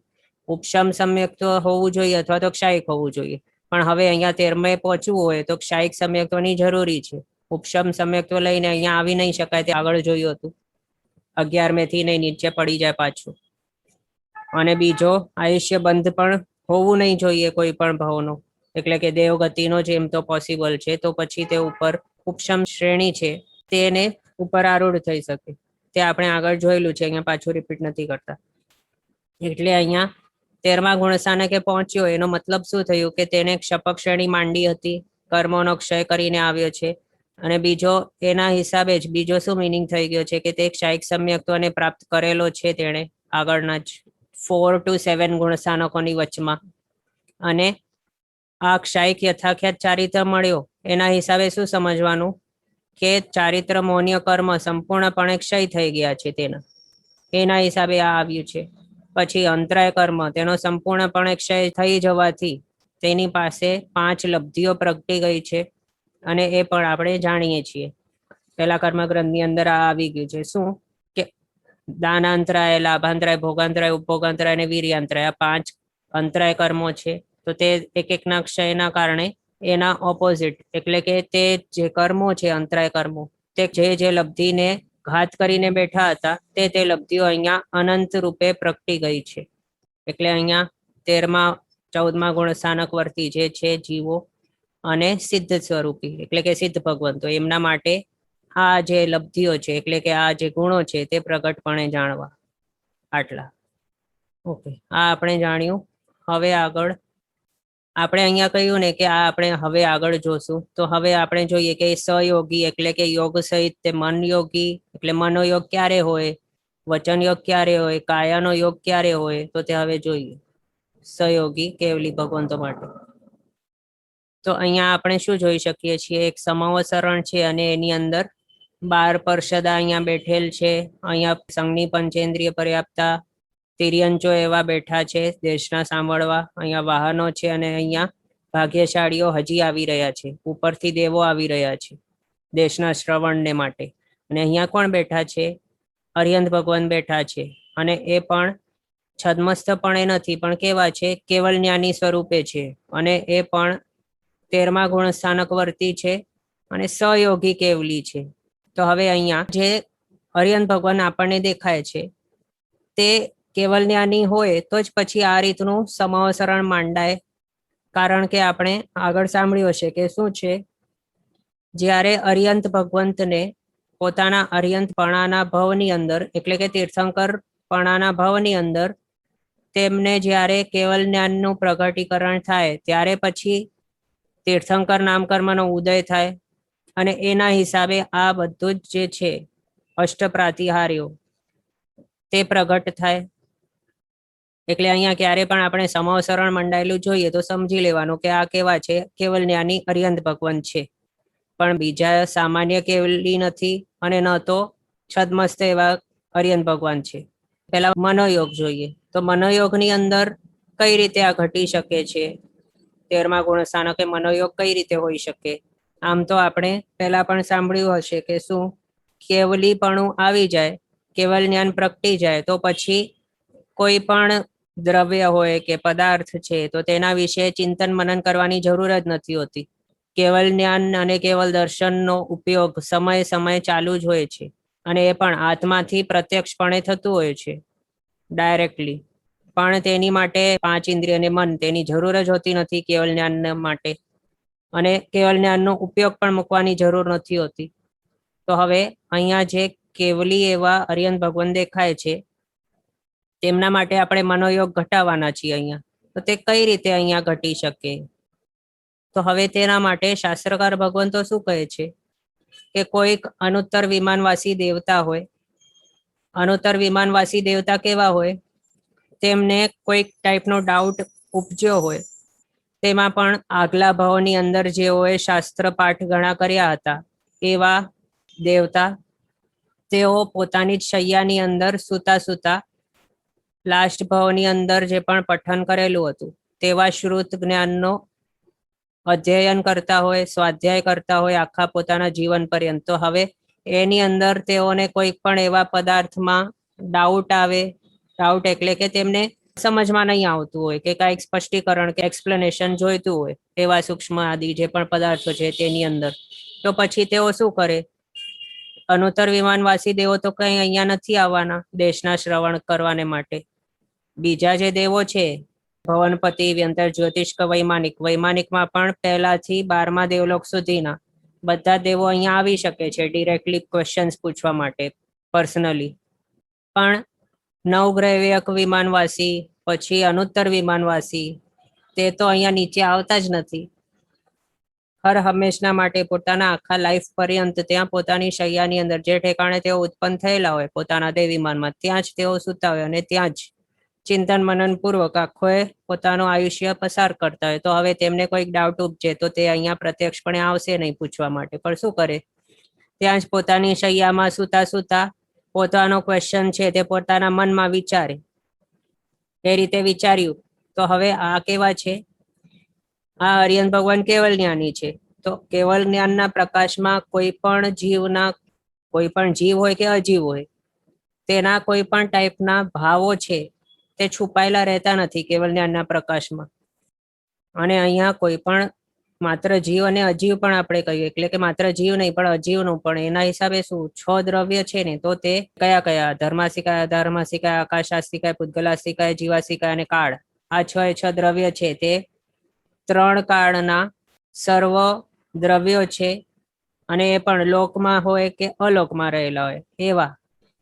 ઉપશમ સમ્યક્ત્વ હોવું જોઈએ અથવા તો ક્ષાયિક હોવું જોઈએ. પણ હવે અહીંયા 13મે પહોંચવું હોય તો ક્ષાયિક સમ્યક્ત્વની જરૂરી છે. ઉપશમ સમ્યક્ત્વ લઈને અહીંયા આવી નહીં શકાય, તે આગળ જોયું હતું. 11મે થી નહીં નીચે પડી જાય પાછું. અને બીજો આયુષ્ય બંધ પણ હોવું નહીં જોઈએ કોઈ પણ ભાવનો, એટલે કે દેવગતિનો જેમ તો પોસિબલ છે. તો પછી તે ઉપર ઉપશમ શ્રેણી છે તેને ઉપર આરૂઢ થઈ શકે. તે આપણે આગળ જોયેલું છે, અહીંયા પાછું રિપીટ નથી કરતા. એટલે અહીંયા 13મા ગુણસ્થાનકે પહોંચ્યો એનો મતલબ શું થયું? કે તેને ક્ષપક શ્રેણી માંડી હતી, કર્મોનો ક્ષય કરીને આવ્યો છે. અને બીજો એના હિસાબે જ બીજો શું મિનિંગ થઈ ગયો છે? કે તે ક્ષાયિક સમ્યક્ત્વને પ્રાપ્ત કરેલો છે તેણે આગળના જ 4 to 7 ગુણસ્થાનકોની વચમાં. અને આ ક્ષાયિક યથાખ્યાત ચારિત્ર મળ્યો એના હિસાબે શું સમજવાનું? કે ચારિત્ર મોહનીય કર્મ સંપૂર્ણપણે ક્ષય થઈ ગયા છે એના હિસાબે આ આવ્યું છે. પછી અંતરાય કર્મ તેનો સંપૂર્ણપણે ક્ષય થઈ જવાથી તેની પાસે 5 લબ્ધિઓ પ્રગટી ગઈ છે અને એ પણ આપણે જાણીએ છીએ. પહેલા કર્મગ્રંથની અંદર આ આવી ગયું છે. શું? કે દાનાંતરાય, લાભાંતરાય, ભોગાંતરાય, ઉપભોગાંતરાય અને વીર્યાંતરાય, આ 5 અંતરાય કર્મો છે. તો તે એક એકના ક્ષયના કારણે એના ઓપોઝિટ, એટલે કે તે જે કર્મો છે અંતરાય કર્મો, તે જે લબ્ધિને ઘાત કરીને બેઠા હતા તે લબ્ધિઓ અહીંયા અનંત રૂપે પ્રગટી ગઈ છે. એટલે અહીંયા 13મા 14મા ગુણસ્થાનક વર્તી જે છે જીવો અને સિદ્ધ સ્વરૂપી એટલે કે સિદ્ધ ભગવંતો, એમના માટે આ જે લબ્ધિઓ છે એટલે કે આ જે ગુણો છે તે પ્રગટપણે જાણવા. આટલા. ઓકે, આ આપણે જાણ્યું. હવે આગળ આપણે અહીંયા કહ્યું ને કે આ આપણે હવે આગળ જોશું. તો હવે આપણે જોઈએ કે સહયોગી એટલે કે યોગ સહિત તે મન યોગી એટલે મનોયોગ ક્યારે હોય, વચન યોગ ક્યારે હોય, કાયાનો યોગ ક્યારે હોય, તો તે હવે જોઈએ. સહયોગી કેવલી ભગવંતો માટે. તો અહીંયા આપણે શું જોઈ શકીએ છીએ, એક સમાવસરણ છે અને એની અંદર 12 પાર્ષદા અહીંયા બેઠેલ છે. અહીંયા સંઘની પંચેન્દ્રિય પર્યાપ્તા તિર્યંચો એવા બેઠા છે દેશના સાંભળવા. અહીંયા વાહનો છે અને અહીંયા ભાગ્યશાળીઓ હજી આવી રહ્યા છે. ઉપરથી દેવો આવી રહ્યા છે દેશના શ્રવણને માટે. અને અહીંયા કોણ બેઠા છે? અરિહંત ભગવાન બેઠા છે. અને એ પણ છદ્મસ્તપણે નથી, પણ કેવા છે? કેવલ જ્ઞાની સ્વરૂપે છે. અને એ પણ 13મા ગુણ સ્થાનક વર્તી છે અને સહયોગી કેવલી છે. તો હવે અહીંયા જે અરિહંત ભગવાન આપણને દેખાય છે તે કેવલ જ્ઞાની હોય તો જ પછી આ રીતનું સમાવસરણ માંડાય. કારણ કે આપણે આગળ સાંભળ્યું હશે કે શું છે, જ્યારે અરિહંત ભગવંતને પોતાના અરિહંતપણાના ભાવની અંદર, એટલે કે તીર્થંકરપણાના ભાવની અંદર તેમને જ્યારે કેવલ જ્ઞાનનું પ્રગટીકરણ થાય ત્યારે પછી તીર્થંકર નામકર્મનો ઉદય થાય. અને એના હિસાબે આ બધું જ જે છે અષ્ટપ્રાતિહાર્યો તે પ્રગટ થાય. એટલે અહીંયા ક્યારે પણ આપણે સમાવસરણ મંડાયેલું જોઈએ તો સમજી લેવાનું કે આ કેવા છે? કેવલ જ્ઞાની અરિહંત ભગવાન છે, પણ બીજા સામાન્ય કેવલી નથી અને ન તો છદ્મસ્ત એવા અરિહંત ભગવાન છે. પેલા મનોયોગ જોઈએ. તો મનોયોગની અંદર કઈ રીતે આ ઘટી શકે છે? 13મા ગુણ સ્થાનકે મનોયોગ કઈ રીતે હોઈ શકે? આમ તો આપણે પહેલા પણ સાંભળ્યું હશે કે શું, કેવલીપણું આવી જાય, કેવલ જ્ઞાન પ્રગટી જાય તો પછી કોઈ પણ દ્રવ્ય હોય કે પદાર્થ છે તો તેના વિશે ચિંતન મનન કરવાની જરૂર જ નથી હોતી. કેવલ જ્ઞાન અને કેવલ દર્શનનો ઉપયોગ સમય સમય ચાલુ જ હોય છે. અને એ પણ આત્માથી પ્રત્યક્ષપણે થતું હોય છે, ડાયરેક્ટલી. પણ તેની માટે 5 ઇન્દ્રિય અને મન તેની જરૂર જ હોતી નથી કેવલ જ્ઞાન માટે. અને કેવલ જ્ઞાનનો ઉપયોગ પણ મૂકવાની જરૂર નથી હોતી. તો હવે અહીંયા જે કેવલી એવા અરિહંત ભગવાન દેખાય છે તેમના માટે આપણે મનોયોગ ઘટાડવાના છીએ અહીંયા. તો તે કઈ રીતે અહીંયા ઘટી શકે? તો હવે તેના માટે શાસ્ત્રકાર ભગવંતો શું કહે છે કે કોઈક અનુત્તર વિમાનવાસી દેવતા હોય. અનુત્તર વિમાનવાસી દેવતા કેવા હોય? તેમને કોઈક ટાઈપનો ડાઉટ ઉપજ્યો હોય, તેમાં પણ આગલા ભાવની અંદર જેઓએ શાસ્ત્ર પાઠ ઘણા કર્યા હતા એવા દેવતા, તેઓ પોતાની જ શૈયાની અંદર સૂતા સૂતા લાસ્ટ ભાવની અંદર જે પણ પઠન કરેલું હતું તેવા શ્રુત જ્ઞાનનો અધ્યયન કરતા હોય, સ્વાધ્યાય કરતા હોય આખા પોતાના જીવન પર્યંત. તો હવે એની અંદર તેઓને કોઈક પણ એવા પદાર્થમાં ડાઉટ આવે. ડાઉટ એટલે કે તેમને સમજમાં નહીં આવતું હોય કે કાંઈક સ્પષ્ટીકરણ કે એક્સપ્લેનેશન જોઈતું હોય એવા સૂક્ષ્મ આદિ જે પણ પદાર્થો છે તેની અંદર. તો પછી તેઓ શું કરે? અનુત્તર વિમાનવાસી દેવો તો કઈ અહીંયા નથી આવવાના દેશના શ્રવણ કરવાને માટે. બીજા જે દેવો છે, ભવનપતિ, વ્યંતર, જ્યોતિષ્ક, વૈમાનિક, વૈમાનિકમાં પણ પહેલાથી 12મા દેવલોક સુધીના બધા દેવો અહીંયા આવી શકે છે ડિરેક્ટલી ક્વેશ્ચન્સ પૂછવા માટે પર્સનલી. પણ નવગ્રહવ્યક વિમાનવાસી, પછી અનુત્તર વિમાનવાસી, તે તો અહીંયા નીચે આવતા જ નથી. હર હંમેશના માટે પોતાના આખા લાઈફ પર્યંત ત્યાં પોતાની શૈયાની અંદર જે ઠેકાણે તેઓ ઉત્પન્ન થયેલા હોય પોતાના દેવ વિમાનમાં, ત્યાં જ તેઓ સૂતા હોય અને ત્યાં જ ચિંતન મનન પૂર્વક આખો પોતાનું આયુષ્ય પસાર કરતા હોય. તો હવે તેમને કોઈક ડાઉટ ઉપજે તો તે અહીંયા પ્રત્યક્ષપણે આવશે નહીં પૂછવા માટે, પણ શું કરે? ત્યાં જ પોતાની શૈયામાં સૂતા સૂતા પોતાનો ક્વેશ્ચન છે તે પોતાના મનમાં વિચારે. એ રીતે વિચાર્યું. તો હવે આ કેવા છે? આ અરિહંત ભગવાન કેવલ જ્ઞાની છે. તો કેવલ જ્ઞાનના પ્રકાશમાં કોઈ પણ જીવના, કોઈ પણ જીવ હોય કે અજીવ હોય, તેના કોઈ પણ ટાઈપના ભાવો છે તે છુપાયેલા રહેતા નથી કેવલ જ્ઞાનના પ્રકાશમાં. અને અહીંયા કોઈ પણ માત્ર જીવ અને અજીવ પણ આપણે કહીએ, એટલે કે માત્ર જીવ નહીં પણ અજીવનું પણ એના હિસાબે શું 6 દ્રવ્ય છે ને, તો તે કયા કયા? ધર્માસિકાય, અધર્માસિકાય, આકાશાસ્તિકાય, પૂતગલાસ્તિકાય, જીવાસિકાય અને કાળ. આ 6 દ્રવ્ય છે તે 3 કાળના સર્વ દ્રવ્યો છે. અને એ પણ લોકમાં હોય કે અલોકમાં રહેલા હોય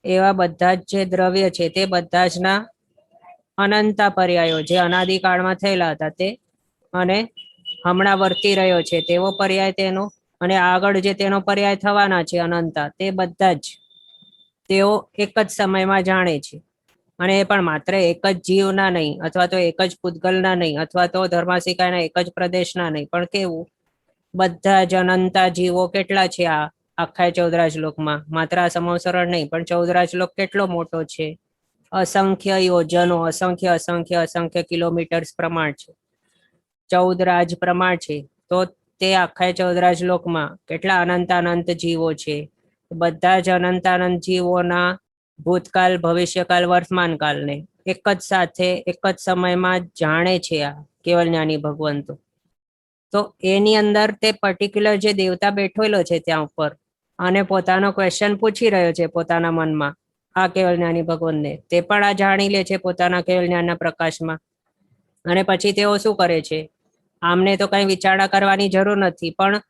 એવા બધા જ જે દ્રવ્ય છે તે બધા જ ના અનંતા પર્યાયો જે અનાદિકાળમાં થયેલા હતા તે, અને હમણાં વર્તી રહ્યો છે તેવો પર્યાય તેનો, અને આગળ જે તેનો પર્યાય થવાના છે અનંતા, તે બધા જ તેઓ એક જ સમયમાં જાણે છે. અને એ પણ માત્ર એક જ જીવના નહીં, અથવા તો એક જ પૂતગલના નહીં, અથવા તો ધર્માસિકાના એક જ પ્રદેશના નહીં, પણ કેવું બધા જ અનંતા જીવો કેટલા છે આ આખા ચૌદરાજલોકમાં? માત્ર આ સમવસરણ નહીં, પણ ચૌદરાજલોક કેટલો મોટો છે? અસંખ્ય યોજનો, અસંખ્ય અસંખ્ય અસંખ્ય કિલોમીટર્સ પ્રમાણ છે, 14 રાજ પ્રમાણ છે. તો તે આખા ચૌદરાજલોકમાં કેટલા અનંત અનંત જીવો છે? બધા જ અનંત અનંત જીવોના ભૂતકાળ, ભવિષ્યકાળ, વર્તમાનકાળને એક જ સાથે એક જ સમયમાં જાણે છે આ કેવલ જ્ઞાની ભગવંતો. તો એની અંદર તે પર્ટિક્યુલર જે દેવતા બેઠેલો છે ત્યાં ઉપર અને પોતાનો ક્વેશ્ચન પૂછી રહ્યો છે પોતાના મનમાં આ કેવલ જ્ઞાની ભગવાનને, તે પણ આ જાણી લે છે પોતાના કેવલ જ્ઞાનના પ્રકાશમાં. અને પછી તેઓ શું કરે છે? આમને તો કઈ વિચારણા કરવાની જરૂર નથી, પણ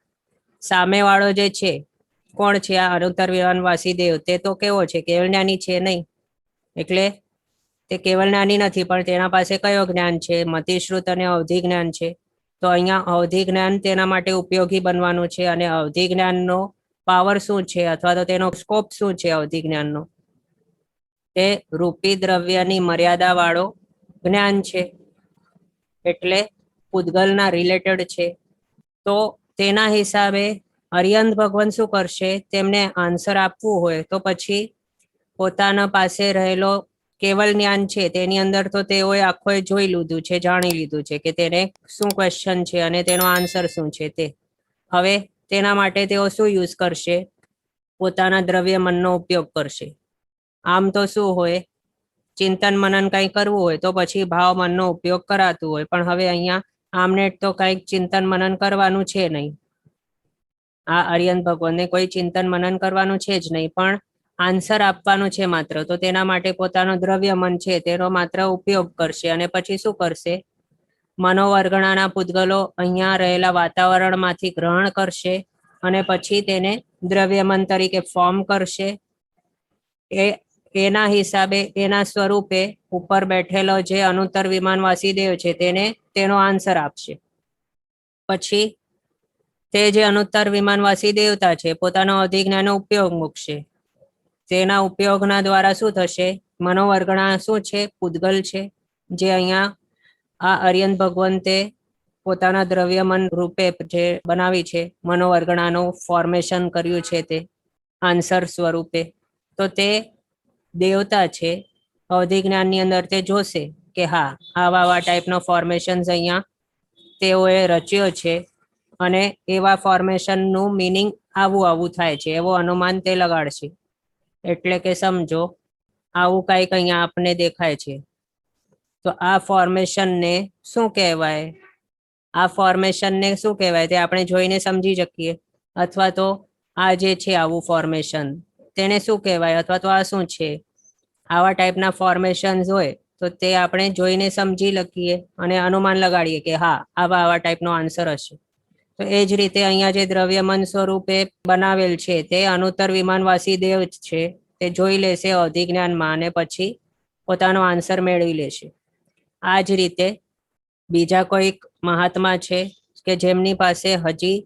સામેવાળો જે છે કોણ છે? આ અનુત્તર વિમાન વાસીદેવ, તે તો કેવો છે? કેવલ જ્ઞાની છે નહીં. એટલે તે કેવલ જ્ઞાની નથી, પણ તેના પાસે કયો જ્ઞાન છે? મતિશ્રુત અને અવધિ જ્ઞાન છે. તો અહીંયા અવધિ જ્ઞાન તેના માટે ઉપયોગી બનવાનું છે. અને અવધિ જ્ઞાનનો પાવર શું છે, અથવા તો તેનો સ્કોપ શું છે અવધિ જ્ઞાનનો? તે રૂપી દ્રવ્યની મર્યાદા વાળો જ્ઞાન છે, એટલે પૂતગલના રિલેટેડ છે. તો તેના હિસાબે અરિયંત ભગવાન શું કરશે? તેમને આન્સર આપવું હોય તો પછી પોતાના પાસે રહેલો કેવલ જ્ઞાન છે તેની અંદર તો તેઓએ આખો જોઈ લીધું છે, જાણી લીધું છે કે તેને શું ક્વેશ્ચન છે અને તેનો આન્સર શું છે. તે હવે તેના માટે તેઓ શું યુઝ કરશે? પોતાના દ્રવ્ય મનનો ઉપયોગ કરશે. આમ તો શું હોય, ચિંતન મનન કંઈ કરવું હોય તો પછી ભાવ મનનો ઉપયોગ કરાતું હોય, પણ હવે અહીંયા આમને તો કંઈક ચિંતન મનન કરવાનું છે નહીં. આ અરિયંત ભગવાનને કોઈ ચિંતન મનન કરવાનું છે જ નહીં, પણ આન્સર આપવાનું છે માત્ર. તો તેના માટે પોતાનો દ્રવ્ય મન છે તેનો માત્ર ઉપયોગ કરશે. અને પછી શું કરશે? મનોવર્ગણાના પૂતગલો અહીંયા રહેલા વાતાવરણમાંથી ગ્રહણ કરશે અને પછી તેને દ્રવ્યમન તરીકે ફોર્મ કરશે. એના હિસાબે, એના સ્વરૂપે ઉપર બેઠેલો જે અનુત્તર વિમાન વાસીદેવ છે તેને તેનો આન્સર આપશે. પછી તે જે અનુત્તર વિમાનવાસી દેવતા છે પોતાનો અધિજ્ઞાનનો ઉપયોગ મૂકશે. તેના ઉપયોગના દ્વારા શું થશે? મનોવર્ગણા શું છે? પૂતગલ છે, જે અહીંયા આ અરિયંત ભગવંતે પોતાના દ્રવ્યમન રૂપે જે બનાવી છે, મનોવર્ગણાનું ફોર્મેશન કર્યું છે તે આન્સર સ્વરૂપે. તો તે દેવતા છે અધિજ્ઞાનની અંદર તે જોશે કે હા, આવા ટાઈપનો ફોર્મેશન્સ અહીંયા તેઓએ રચ્યો છે અને એવા ફોર્મેશનનું મિનિંગ આવું થાય છે, એવો અનુમાન તે લગાડશે. એટલે કે સમજો આવું કંઈક અહીંયા આપને દેખાય છે, તો આ ફોર્મેશનને શું કહેવાય? આ ફોર્મેશનને શું કહેવાય તે આપણે જોઈને સમજી શકીએ. અથવા તો આ જે છે આવું ફોર્મેશન તેને શું કહેવાય? અથવા તો આ શું છે? આવા ટાઈપના ફોર્મેશન્સ હોય તો તે આપણે જોઈને સમજી શકીએ અને અનુમાન લગાડીએ કે હા, આવા ટાઈપનો આન્સર હશે. તો એ જ રીતે અહીંયા જે દ્રવ્યમન સ્વરૂપે બનાવેલ છે તે અનુત્તર વિમાનવાસી દેવ છે. તે જોઈ લેશે અધિજ્ઞાનમાં અને પછી પોતાનો આન્સર મેળવી લેશે. આ જ રીતે બીજા કોઈક મહાત્મા છે કે જેમની પાસે હજી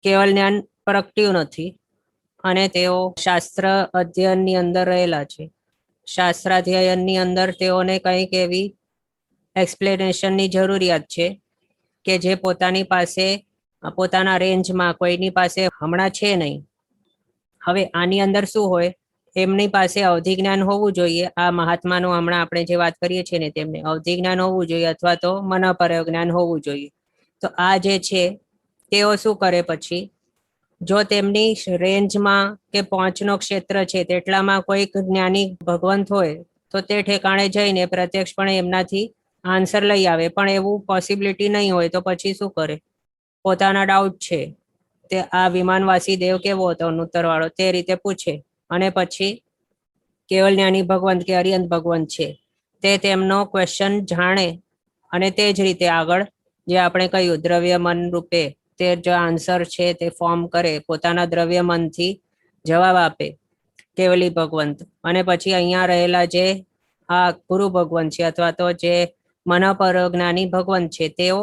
કેવલ જ્ઞાન પ્રગટ્યું નથી અને તેઓ શાસ્ત્ર અધ્યયનની અંદર રહેલા છે. શાસ્ત્રાધ્યયનની અંદર તેઓને કંઈક એવી એક્સપ્લેનેશનની જરૂરિયાત છે કે જે પોતાની પાસે પોતાના રેન્જમાં કોઈની પાસે હમણાં છે નહીં. હવે આની અંદર શું હોય? એમની પાસે અવધિજ્ઞાન હોવું જોઈએ. આ મહાત્માનું હમણાં આપણે જે વાત કરીએ છીએ ને તેમને અવધિજ્ઞાન હોવું જોઈએ, અથવા તો મનોપર જ્ઞાન હોવું જોઈએ. તો આ જે છે તેઓ શું કરે? પછી જો તેમની રેન્જમાં કે પહોંચનો ક્ષેત્ર છે તેટલામાં કોઈક જ્ઞાની ભગવંત હોય તો તે ઠેકાણે જઈને પ્રત્યક્ષપણે એમનાથી આન્સર લઈ આવે. પણ એવું પોસિબિલિટી નહીં હોય તો પછી શું કરે? પોતાના ડાઉટ છે તે આ વિમાનવાસી દેવ કેવો હતો અનુત્તર વાળો તે રીતે પૂછે અને પછી કેવલ જ્ઞાની ભગવંત કે અરિયંત ભગવંત છે તે તેમનો ક્વેશ્ચન જાણે અને તે જ રીતે આગળ જે આપણે કહ્યું દ્રવ્ય મન રૂપે તે જે આન્સર છે તે ફોર્મ કરે, પોતાના દ્રવ્ય મનથી જવાબ આપે કેવલી ભગવંત. અને પછી અહીંયા રહેલા જે આ ગુરુ ભગવંત છે અથવા તો જે મનોપર જ્ઞાની ભગવંત છે તેઓ,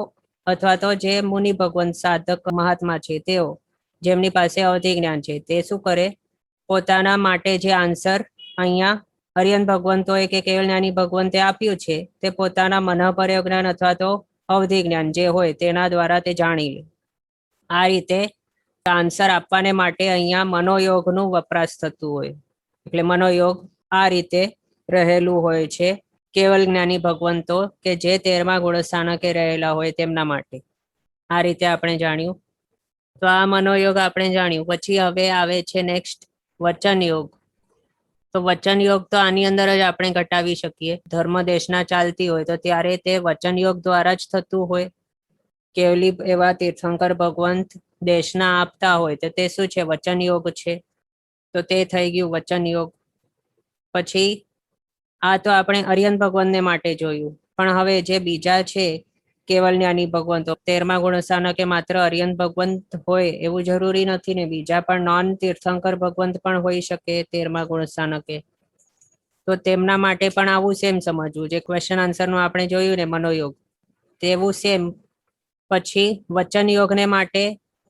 અથવા તો જે મુનિ ભગવંત સાધક મહાત્મા છે તેઓ જેમની પાસે અવધિ જ્ઞાન છે તે શું કરે? પોતાના માટે જે આન્સર અહીંયા અરિયન ભગવંતોએ કે કેવળ જ્ઞાની ભગવંતે આપ્યું છે તે પોતાના મનઃપર્ય જ્ઞાન અથવા તો અવધિ જ્ઞાન જે હોય તેના દ્વારા તે જાણી લે. આ રીતે આન્સર આપવાને માટે અહીંયા મનોયોગનું વપરાશ થતું હોય. એટલે મનોયોગ આ રીતે રહેલું હોય છે કેવલ જ્ઞાની ભગવંતો કે જે 13મા ગુણસ્થાનકે રહેલા હોય તેમના માટે. આ રીતે આપણે જાણ્યું. તો આ મનોયોગ આપણે જાણ્યું. પછી હવે આવે છે નેક્સ્ટ વચન યોગ. તો વચન યોગ તો આની અંદર જ આપણે ઘટાવી શકીએ. ધર્મ દેશના ચાલતી હોય તો ત્યારે તે વચન યોગ દ્વારા જ થતું હોય. કેવલી એવા તીર્થંકર ભગવંત દેશના આપતા હોય તો તે શું છે? વચન યોગ છે. તો તે થઈ ગયું વચન યોગ. પછી આ તો આપણે અરિયન ભગવંતને માટે જોયું. પણ હવે જે બીજા છે કેવલ જ્ઞાની ભગવંતો 13મા ગુણસ્થાનકે માત્ર અરિયન ભગવંત હોય એવું જરૂરી નથી ને, બીજા પણ નોન તીર્થંકર ભગવંત પણ હોઈ શકે 13મા ગુણસ્થાનકે. તો તેમના માટે પણ આવું સેમ સમજવું. જે ક્વેશ્ચન આન્સરનું આપણે જોયું ને મનોયોગ તેવું સેમ. પછી વચન યોગને માટે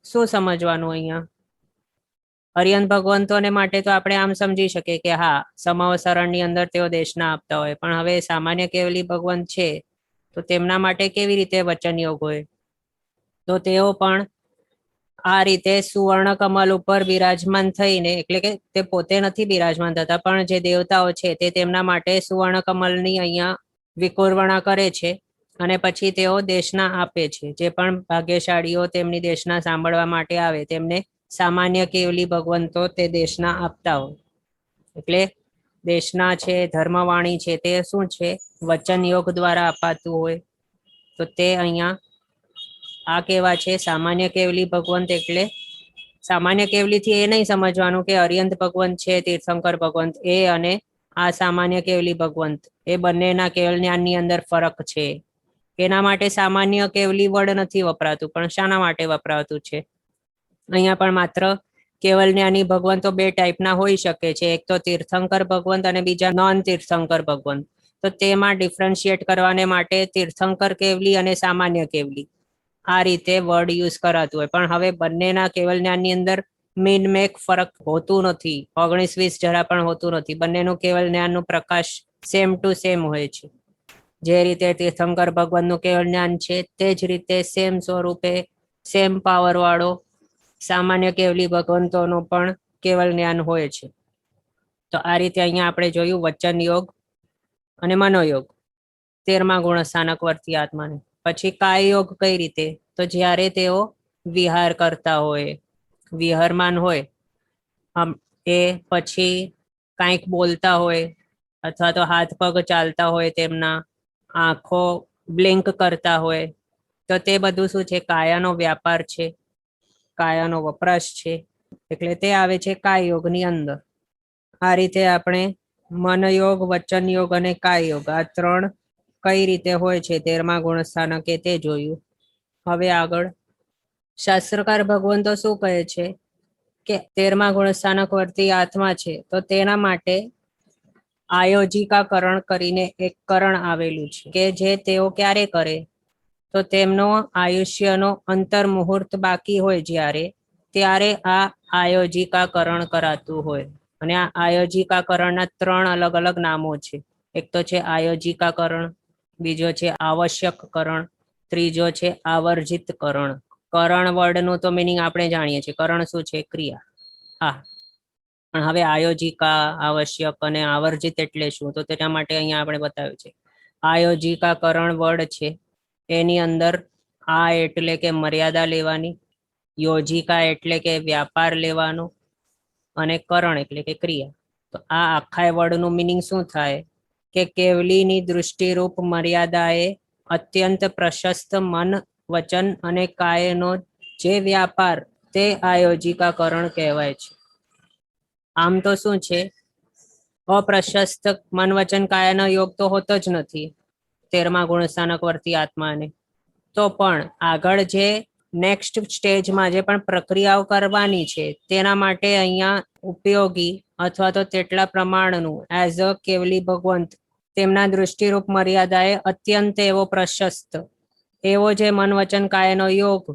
શું સમજવાનું? અહીંયા અરિયન ભગવંતોને માટે તો આપણે આમ સમજી શકીએ કે હા, સમાવસરણની અંદર તેઓ દેશના આપતા હોય. પણ હવે સામાન્ય કેવલી ભગવંત છે તો તેમના માટે કેવી રીતે વચન યોગ હોય? તો તેઓ પણ આ રીતે સુવર્ણ કમલ ઉપર બિરાજમાન થઈને, એટલે કે તે પોતે નથી બિરાજમાન થતા પણ જે દેવતાઓ છે તે તેમના માટે સુવર્ણ કમલની અહીંયા વિકુર્વણા કરે છે અને પછી તેઓ દેશના આપે છે. જે પણ ભાગ્યશાળીઓ તેમની દેશના સાંભળવા માટે આવે તેમને સામાન્ય કેવલી ભગવંતો તે દેશના આપતા હોય. એટલે દેશના છે, ધર્મવાણી છે તે શું છે? વચન યોગ દ્વારા અપાતું હોય. તો તે અહીંયા આ કેવા છે? સામાન્ય કેવલી ભગવંત. એટલે સામાન્ય કેવલીથી એ નહીં સમજવાનું કે અરિયંત ભગવંત છે, તીર્થંકર ભગવંત એ અને આ સામાન્ય કેવલી ભગવંત એ બંનેના કેવલ જ્ઞાનની અંદર ફરક છે. એના માટે સામાન્ય કેવલી વર્ડ નથી વપરાતું. પણ શાના માટે વપરાતું છે? અહીંયા પણ માત્ર કેવલ જ્ઞાની ભગવંતો બે ટાઈપના હોઈ શકે છે. એક તો તીર્થંકર ભગવંત અને બીજા નોન તીર્થંકર ભગવંત. તો તેમાં ડિફરન્શિએટ કરવાને માટે તીર્થંકર કેવલી અને સામાન્ય કેવલી આ રીતે વર્ડ યુઝ કરાતું હોય. પણ હવે બંનેના કેવલ જ્ઞાનની અંદર મીન મેક ફરક હોતું નથી. 19-20 જરા પણ હોતું નથી. બંનેનું કેવલ જ્ઞાનનું પ્રકાશ સેમ ટુ સેમ હોય છે. જે રીતે તીર્થંકર ભગવંતનું કેવલ જ્ઞાન છે તે જ રીતે સેમ સ્વરૂપે સેમ પાવર વાળો સામાન્ય કેવલી ભગવંતોનું પણ કેવલ જ્ઞાન હોય છે. તો આ રીતે અહીંયા આપણે જોયું વચન યોગ અને મનોયોગ 13મા ગુણસ્થાનક વર્તી આત્માને. પછી કાય યોગ કઈ રીતે? તો જ્યારે તેઓ વિહાર કરતા હોય, વિહારમાન હોય, એ પછી કંઈક બોલતા હોય અથવા તો હાથ પગ ચાલતા હોય, તેમના આંખો બ્લિંક કરતા હોય, તો તે બધું શું છે? કાયાનો વ્યાપાર છે, કાયાનો વપરાશ છે. એટલે તે આવે છે કાય યોગની અંદર. આ રીતે આપણે મનયોગ, વચન યોગ અને કાય યોગ આ ત્રણ કઈ રીતે હોય છે 13મા ગુણસ્થાનકે તે જોયું. હવે આગળ શાસ્ત્રકાર ભગવંતો શું કહે છે કે 13મા ગુણસ્થાનક વર્તી આત્મા છે તો તેના માટે આયોજિકાકરણ કરીને એક કરણ આવેલું છે કે જે તેઓ ક્યારે કરે? તો તેમનો આયુષ્યનો અંતર મુહૂર્ત બાકી હોય જ્યારે, ત્યારે આ આયોજિકાકરણ કરાતું હોય. અને આ આયોજિકાકરણના 3 અલગ અલગ નામો છે. એક તો છે આયોજિકાકરણ, બીજો છે આવશ્યકકરણ, ત્રીજો છે આવર્જિતકરણ. કરણ વર્ડનું તો મિનિંગ આપણે જાણીએ છીએ. કરણ શું છે? ક્રિયા. હા, પણ હવે આયોજિકા, આવશ્યક અને આવર્જિત એટલે શું? તો તેના માટે અહીંયા આપણે બતાવ્યું છે. આયોજિકાકરણ વર્ડ છે એની અંદર આ એટલે કે મર્યાદા લેવાની, યોજિકા એટલે કે વ્યાપાર લેવાનો અને કરણ એટલે કે ક્રિયા. તો આ આખા વર્ડનું મિનિંગ શું થાય કે કેવલીની દૃષ્ટિરૂપ મર્યાદાએ અત્યંત પ્રશસ્ત મન, વચન અને કાયનો જે વ્યાપાર તે આયોજિકાકરણ કહેવાય છે. આમ તો શું છે? અપ્રશસ્ત મન, વચન, કાયાનો યોગ તો હોતો જ નથી 13મા ગુણસ્થાનક વર્તી આત્માને. તો પણ આગળ જે નેક્સ્ટ સ્ટેજમાં જે પણ પ્રક્રિયાઓ કરવાની છે તેના માટે અહીંયા ઉપયોગી અથવા તો તેટલા પ્રમાણનું એઝ અ કેવલી ભગવંત તેમના દૃષ્ટિરૂપ મર્યાદાએ અત્યંત એવો પ્રશસ્ત એવો જે મન, વચન, કાયાનો યોગ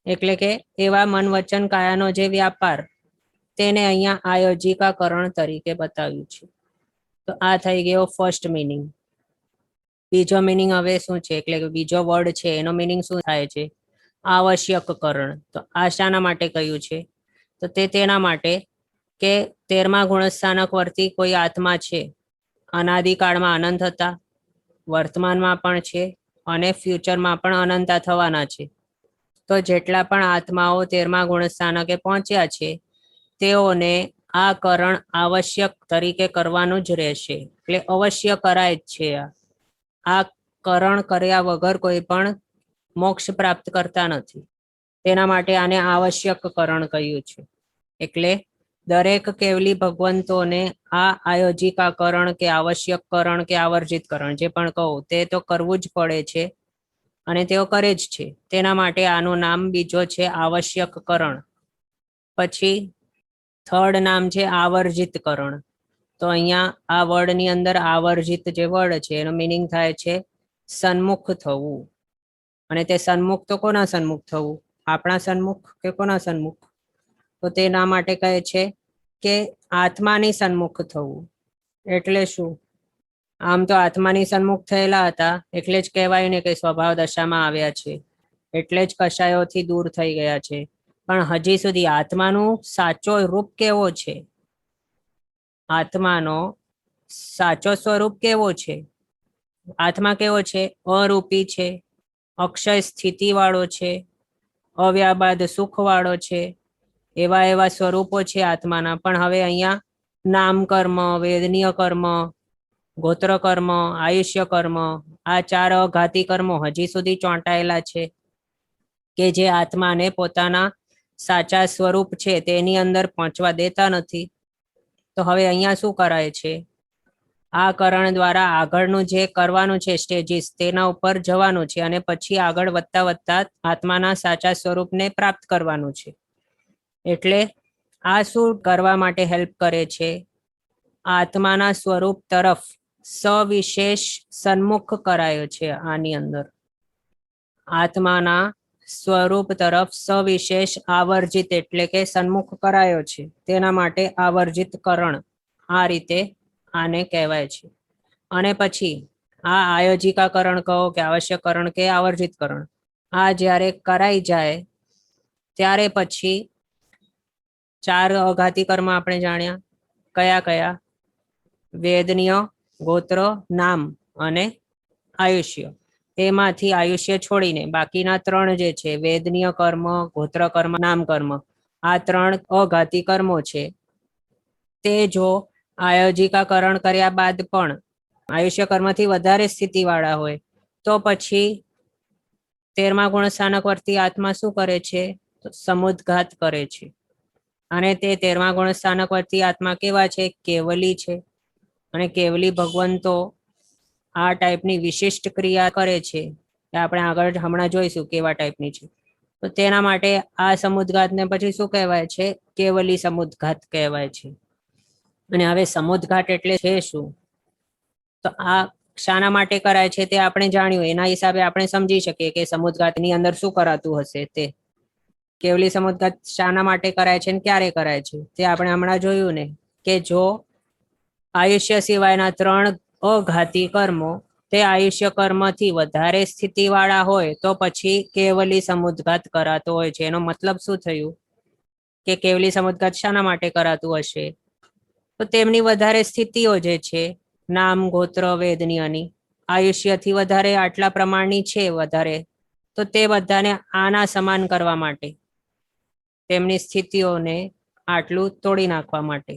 એટલે કે એવા મન, વચન, કાયાનો જે વ્યાપાર તેને અહીંયા આયોજિકાકરણ તરીકે બતાવ્યું છે. તો આ થઈ ગયો ફર્સ્ટ મિનિંગ. બીજો મિનિંગ હવે શું છે, એટલે કે બીજો વર્ડ છે એનો મિનિંગ શું થાય છે? આવશ્યકકરણ. તો આ શાના માટે કહ્યું છે? તો તેના માટે કે 13મા ગુણસ્થાનક વર્તી કોઈ આત્મા છે, અનાદિકાળમાં અનંત હતા, વર્તમાનમાં પણ છે અને ફ્યુચરમાં પણ અનંતા થવાના છે. તો જેટલા પણ આત્માઓ 13મા ગુણસ્થાનકે પહોંચ્યા છે તેઓને આ કરણ આવશ્યક તરીકે કરવાનું જ રહેશે, એટલે અવશ્ય કરાય જ છે. આ કરણ કર્યા વગર કોઈ પણ મોક્ષ પ્રાપ્ત કરતા નથી. તેના માટે આને આવશ્યક કરણ કહ્યું છે. એટલે દરેક કેવલી ભગવંતોને આ આયોજિકાકરણ કે આવશ્યકકરણ કે આવર્જિતકરણ જે પણ કહું તે તો કરવું જ પડે છે અને તેઓ કરે જ છે. તેના માટે આનું નામ બીજો છે આવશ્યકકરણ. પછી થર્ડ નામ છે આવર્જિતકરણ. તો અહીંયા આ વર્ડની અંદર આવર્જિત જે વર્ડ છે એનો મિનિંગ થાય છે સન્મુખ થવું. અને તે સન્મુખ તો કોના સન્મુખ થવું? આપણા સન્મુખ કે કોના સન્મુખ? તો તેના માટે કહે છે કે આત્માની સન્મુખ થવું. એટલે શું? આમ તો આત્માની સન્મુખ થયેલા હતા એટલે જ કહેવાય ને કે સ્વભાવ દશામાં આવ્યા છે, એટલે જ કષાયોથી દૂર થઈ ગયા છે. પણ હજી સુધી આત્માનું સાચો રૂપ કેવો છે? આત્માનો સાચો સ્વરૂપ કેવો છે? આત્મા કેવો છે? અરૂપી છે, અક્ષય સ્થિતિ વાળો છે, અવ્યાબાદ સુખ વાળો છે. એવા એવા સ્વરૂપો છે આત્માના. પણ હવે અહીંયા નામ કર્મ, વેદનીય કર્મ, ગોત્ર કર્મ, આયુષ્ય કર્મ, આ 4 અઘાતી કર્મો હજી સુધી ચોંટાયેલા છે કે જે આત્માને પોતાના સાચા સ્વરૂપ છે તેની અંદર પહોંચવા દેતા નથી. તો હવે અહીંયા શું કરાય છે? આ કરણ દ્વારા આગળનું જે કરવાનું છે સ્ટેજીસ તેના ઉપર જવાનું છે અને પછી આગળ વધતા વધતા આત્માના સાચા સ્વરૂપને પ્રાપ્ત કરવાનું છે. એટલે આ શું કરવા માટે હેલ્પ કરે છે? આત્માના સ્વરૂપ તરફ સવિશેષ સન્મુખ કરાયો છે. આની અંદર આત્માના સ્વરૂપ તરફ સવિશેષ આવર્જિત એટલે કે સન્મુખ કરાયો છે. તેના માટે આવર્જિત કરણ આ રીતે આને કહેવાય છે. અને પછી આ આયોજિકાકરણ કહો કે આવશ્યકકરણ કે આવર્જિતકરણ, આ જ્યારે કરાઈ જાય ત્યારે પછી 4 અઘાતી કર્મ આપણે જાણ્યા. કયા કયા? વેદનીય, ગોત્ર, નામ અને આયુષ્ય. એમાંથી આયુષ્ય છોડીને બાકીના 3 જે છે વેદનીય કર્મ, ગોત્ર કર્મ, નામ કર્મ, આ 3 અઘાતી કર્મો છે. તે જો આયોજિકાકરણ કર્યા બાદ પણ આયુષ્ય કર્મથી વધારે સ્થિતિ વાળા હોય તો પછી 13મા ગુણસ્થાનક વર્તી આત્મા શું કરે છે? તો સમુદ્ઘાત કરે છે. અને તે 13મા ગુણસ્થાનક વર્તી આત્મા કેવા છે? કેવલી છે. અને કેવલી ભગવંતો આ ટાઈપની વિશિષ્ટ ક્રિયા કરે છે. આપણે આગળ હમણાં જોઈશું કેવા ટાઈપની છે. તો તેના માટે આ સમુદ્ઘાતને પછી શું કહેવાય છે? કેવલી સમુદ્ઘાત કહેવાય છે. અને હવે સમુદ્ઘાત એટલે છે શું? તો આ શાના માટે કરાય છે તે આપણે જાણ્યું. એના હિસાબે આપણે સમજી શકીએ કે સમુદ્ઘાતની અંદર શું કરાતું હશે. તે કેવલી સમુદ્ઘાત શાના માટે કરાય છે અને ક્યારે કરાય છે તે આપણે હમણાં જોયું ને, કે જો આયુષ્ય સિવાયના 3 અઘાતી કર્મો તે આયુષ્ય કર્મથી વધારે સ્થિતિ વાળા હોય તો પછી કેવલી સમુદ્ઘાત કરાતો હોય છે. એનો મતલબ શું થયું? કે કેવલી સમુદ્ઘાત શાના માટે કરાતું હશે? તો તેમની વધારે સ્થિતિઓ જે છે નામ, ગોત્ર, વેદનીયની આયુષ્યથી વધારે આટલા પ્રમાણની છે વધારે, તો તે બધાને આના સમાન કરવા માટે, તેમની સ્થિતિઓને આટલું તોડી નાખવા માટે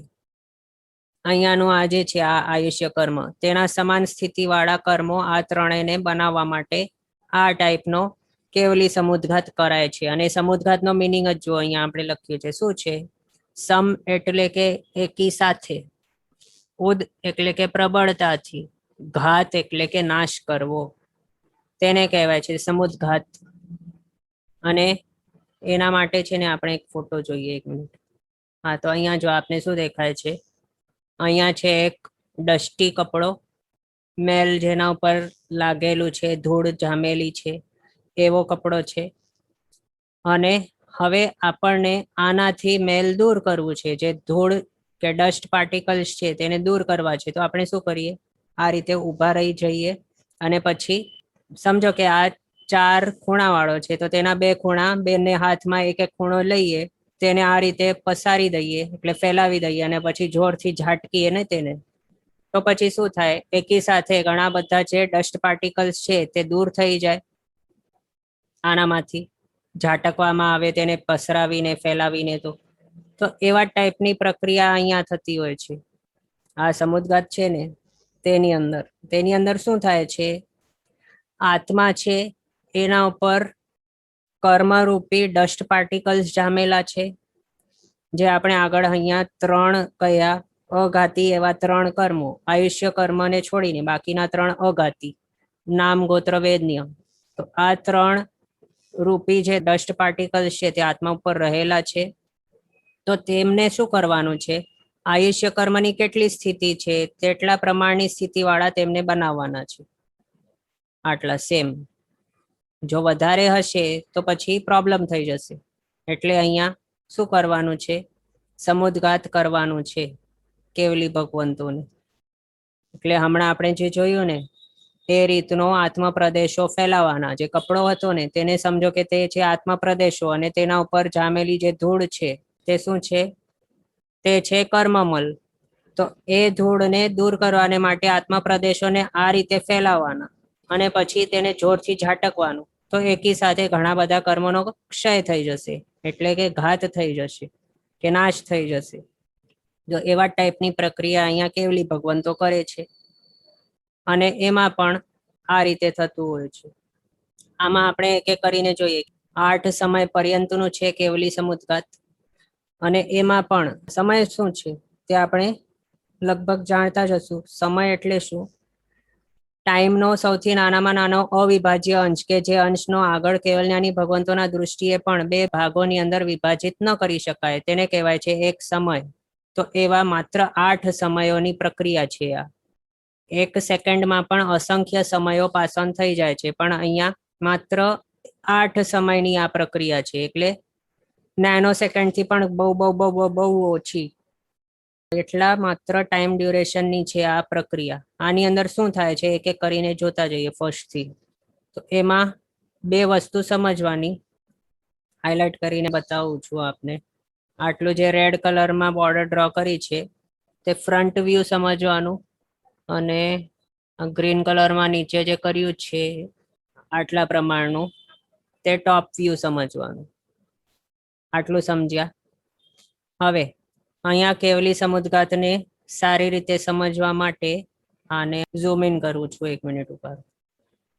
અહીંયાનું આ જે છે આ આયુષ્ય કર્મ તેના સમાન સ્થિતિ વાળા કર્મો આ 3ને બનાવવા માટે આ ટાઈપનો કેવલી સમુદ્ઘાત કરાય છે. અને સમુદ્ઘાતનો મિનિંગ જ જો અહીંયા આપણે લખ્યું છે શું છે? સમ એટલે કે એકી સાથે, ઉદ એટલે કે પ્રબળતાથી, ઘાત એટલે કે નાશ કરવો, તેને કહેવાય છે સમુદ્ઘાત. અને એના માટે છે ને આપણે એક ફોટો જોઈએ. 1 મિનિટ. હા, તો અહીંયા જો આપને શું દેખાય છે? અહીંયા છે એક ડસ્ટી કપડો, મેલ જેના ઉપર લાગેલું છે, ધૂળ જામેલી છે એવો કપડો છે. અને હવે આપણને આનાથી મેલ દૂર કરવું છે, જે ધૂળ કે ડસ્ટ પાર્ટિકલ્સ છે તેને દૂર કરવા છે, તો આપણે શું કરીએ, આ રીતે ઊભા રહી જઈએ અને પછી સમજો કે આ 4 ખૂણા વાળો છે, તો તેના 2 ખૂણા, બંને હાથમાં એક એક ખૂણો લઈએ, તેને આ રીતે પસારી દઈએ, એટલે ફેલાવી દઈએ અને પછી જોરથી ઝાટકીએ ને તેને, તો પછી શું થાય, એકી સાથે ઘણા બધા જે ડસ્ટ પાર્ટિકલ્સ છે તે દૂર થઈ જાય આનામાંથી, ઝાટકવામાં આવે તેને પસરાવીને ફેલાવીને. તો એવા ટાઈપની પ્રક્રિયા અહીંયા થતી હોય છે. આ સમુદ્રઘાત છે ને તેની અંદર શું થાય છે, આત્મા છે એના ઉપર કર્મરૂપી ડસ્ટ પાર્ટિકલ્સ જામેલા છે, જે આપણે આગળ અહીંયા 3 કયા, અઘાતી એવા 3 કર્મો, આયુષ્ય કર્મને છોડીને બાકીના 3 અઘાતી, નામ ગોત્ર વેદન્ય. તો આ 3 રૂપી જે ડસ્ટ પાર્ટિકલ્સ છે તે આત્મા ઉપર રહેલા છે. તો તેમને શું કરવાનું છે, આયુષ્ય કર્મની કેટલી સ્થિતિ છે તેટલા પ્રમાણની સ્થિતિ વાળા તેમને બનાવવાના છે, આટલા સેમ. જો વધારે હશે તો પછી પ્રોબ્લેમ થઈ જશે, એટલે અહીંયા શું કરવાનું છે, સમુદ્ઘાત કરવાનું છે કેવલી ભગવંતોને. એટલે હમણાં આપણે જે જોયું ને એ રીતનો આત્મ પ્રદેશો ફેલાવાના. જે કપડો હતો ને તેને સમજો કે તે છે આત્મ પ્રદેશો, અને તેના ઉપર જામેલી જે ધૂળ છે તે શું છે, તે છે કર્મમલ. તો એ ધૂળને દૂર કરવાને માટે આત્મ પ્રદેશોને આ રીતે ફેલાવવાના અને પછી તેને જોરથી ઝાટકવાનું. તો એકી સાથે ઘણા બધા કર્મોનો ક્ષય થઈ જશે, એટલે કે ઘાત થઈ જશે કે નાશ થઈ જશે. જો એવા ટાઈપની પ્રક્રિયા અહીંયા કેવલી ભગવંતો કરે છે, અને એમાં પણ આ રીતે થતું હોય છે. આમાં આપણે એક એક કરીને જોઈએ. 8 સમય પર્યંતનું છે કેવલી સમુદ્ઘાત, અને એમાં પણ સમય શું છે તે આપણે લગભગ જાણતા જ હશું. સમય એટલે શું, ટાઈમનો સૌથી નાનામાં નાનો અવિભાજ્ય અંશ, કે જે અંશનો આગળ કેવલજ્ઞાની ભગવંતોના દૃષ્ટિએ પણ 2 ભાગોની અંદર વિભાજિત ન કરી શકાય, તેને કહેવાય છે એક સમય. તો એવા માત્ર 8 સમયોની પ્રક્રિયા છે આ. 1 સેકન્ડમાં પણ અસંખ્ય સમયો પાસન થઈ જાય છે, પણ અહીંયા માત્ર 8 સમયની આ પ્રક્રિયા છે, એટલે નેનો સેકન્ડથી પણ બહુ બહુ બહુ બહુ ઓછી, એટલા માત્ર ટાઈમ ડ્યુરેશનની છે આ પ્રક્રિયા. આની અંદર શું થાય છે એક એક કરીને જોતા જઈએ ફર્સ્ટથી. તો એમાં 2 વસ્તુ સમજવાની, હાઇલાઇટ કરીને બતાવું છું આપને. આટલું જે રેડ કલરમાં બોર્ડર ડ્રો કરી છે તે ફ્રન્ટ વ્યૂ સમજવાનું, અને ગ્રીન કલરમાં નીચે જે કર્યું છે આટલા પ્રમાણનું તે ટોપ વ્યૂ સમજવાનું. આટલું સમજ્યા? હવે અહીંયા કેવલી સમુદ્ઘાતને સારી રીતે સમજવા માટે આને ઝૂમ ઇન કરું છું 1 મિનિટ ઉપર.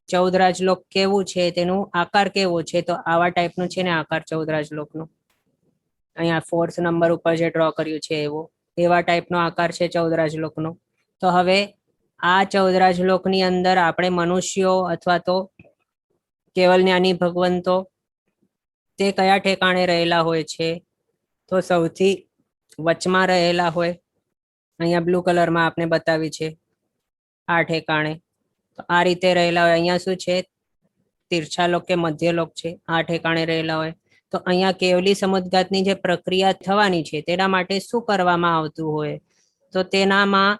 14 રાજલોક કેવું છે, તેનું આકાર કેવો છે, તો આવા ટાઈપનું છે ને આકાર 14 રાજલોકનું. અહીંયા 4th નંબર ઉપર જે ડ્રો કર્યું છે એવા ટાઈપનો આકાર છે 14 રાજલોકનો. તો હવે આ 14 રાજલોકની અંદર આપણે મનુષ્યો અથવા તો કેવલ જ્ઞાની ભગવંતો તે કયા ઠેકાણે રહેલા હોય છે, તો સૌથી વચમાં રહેલા હોય. અહીંયા બ્લુ કલરમાં આપણે બતાવી છે આ ઠેકાણે. તો આ રીતે રહેલા હોય. અહીંયા શું છે, તીર્છાલોક કે મધ્યલોક છે, આ ઠેકાણે રહેલા હોય. તો અહીંયા કેવલી સમુદ્ઘાતની જે પ્રક્રિયા થવાની છે તેના માટે શું કરવામાં આવતું હોય, તો તેનામાં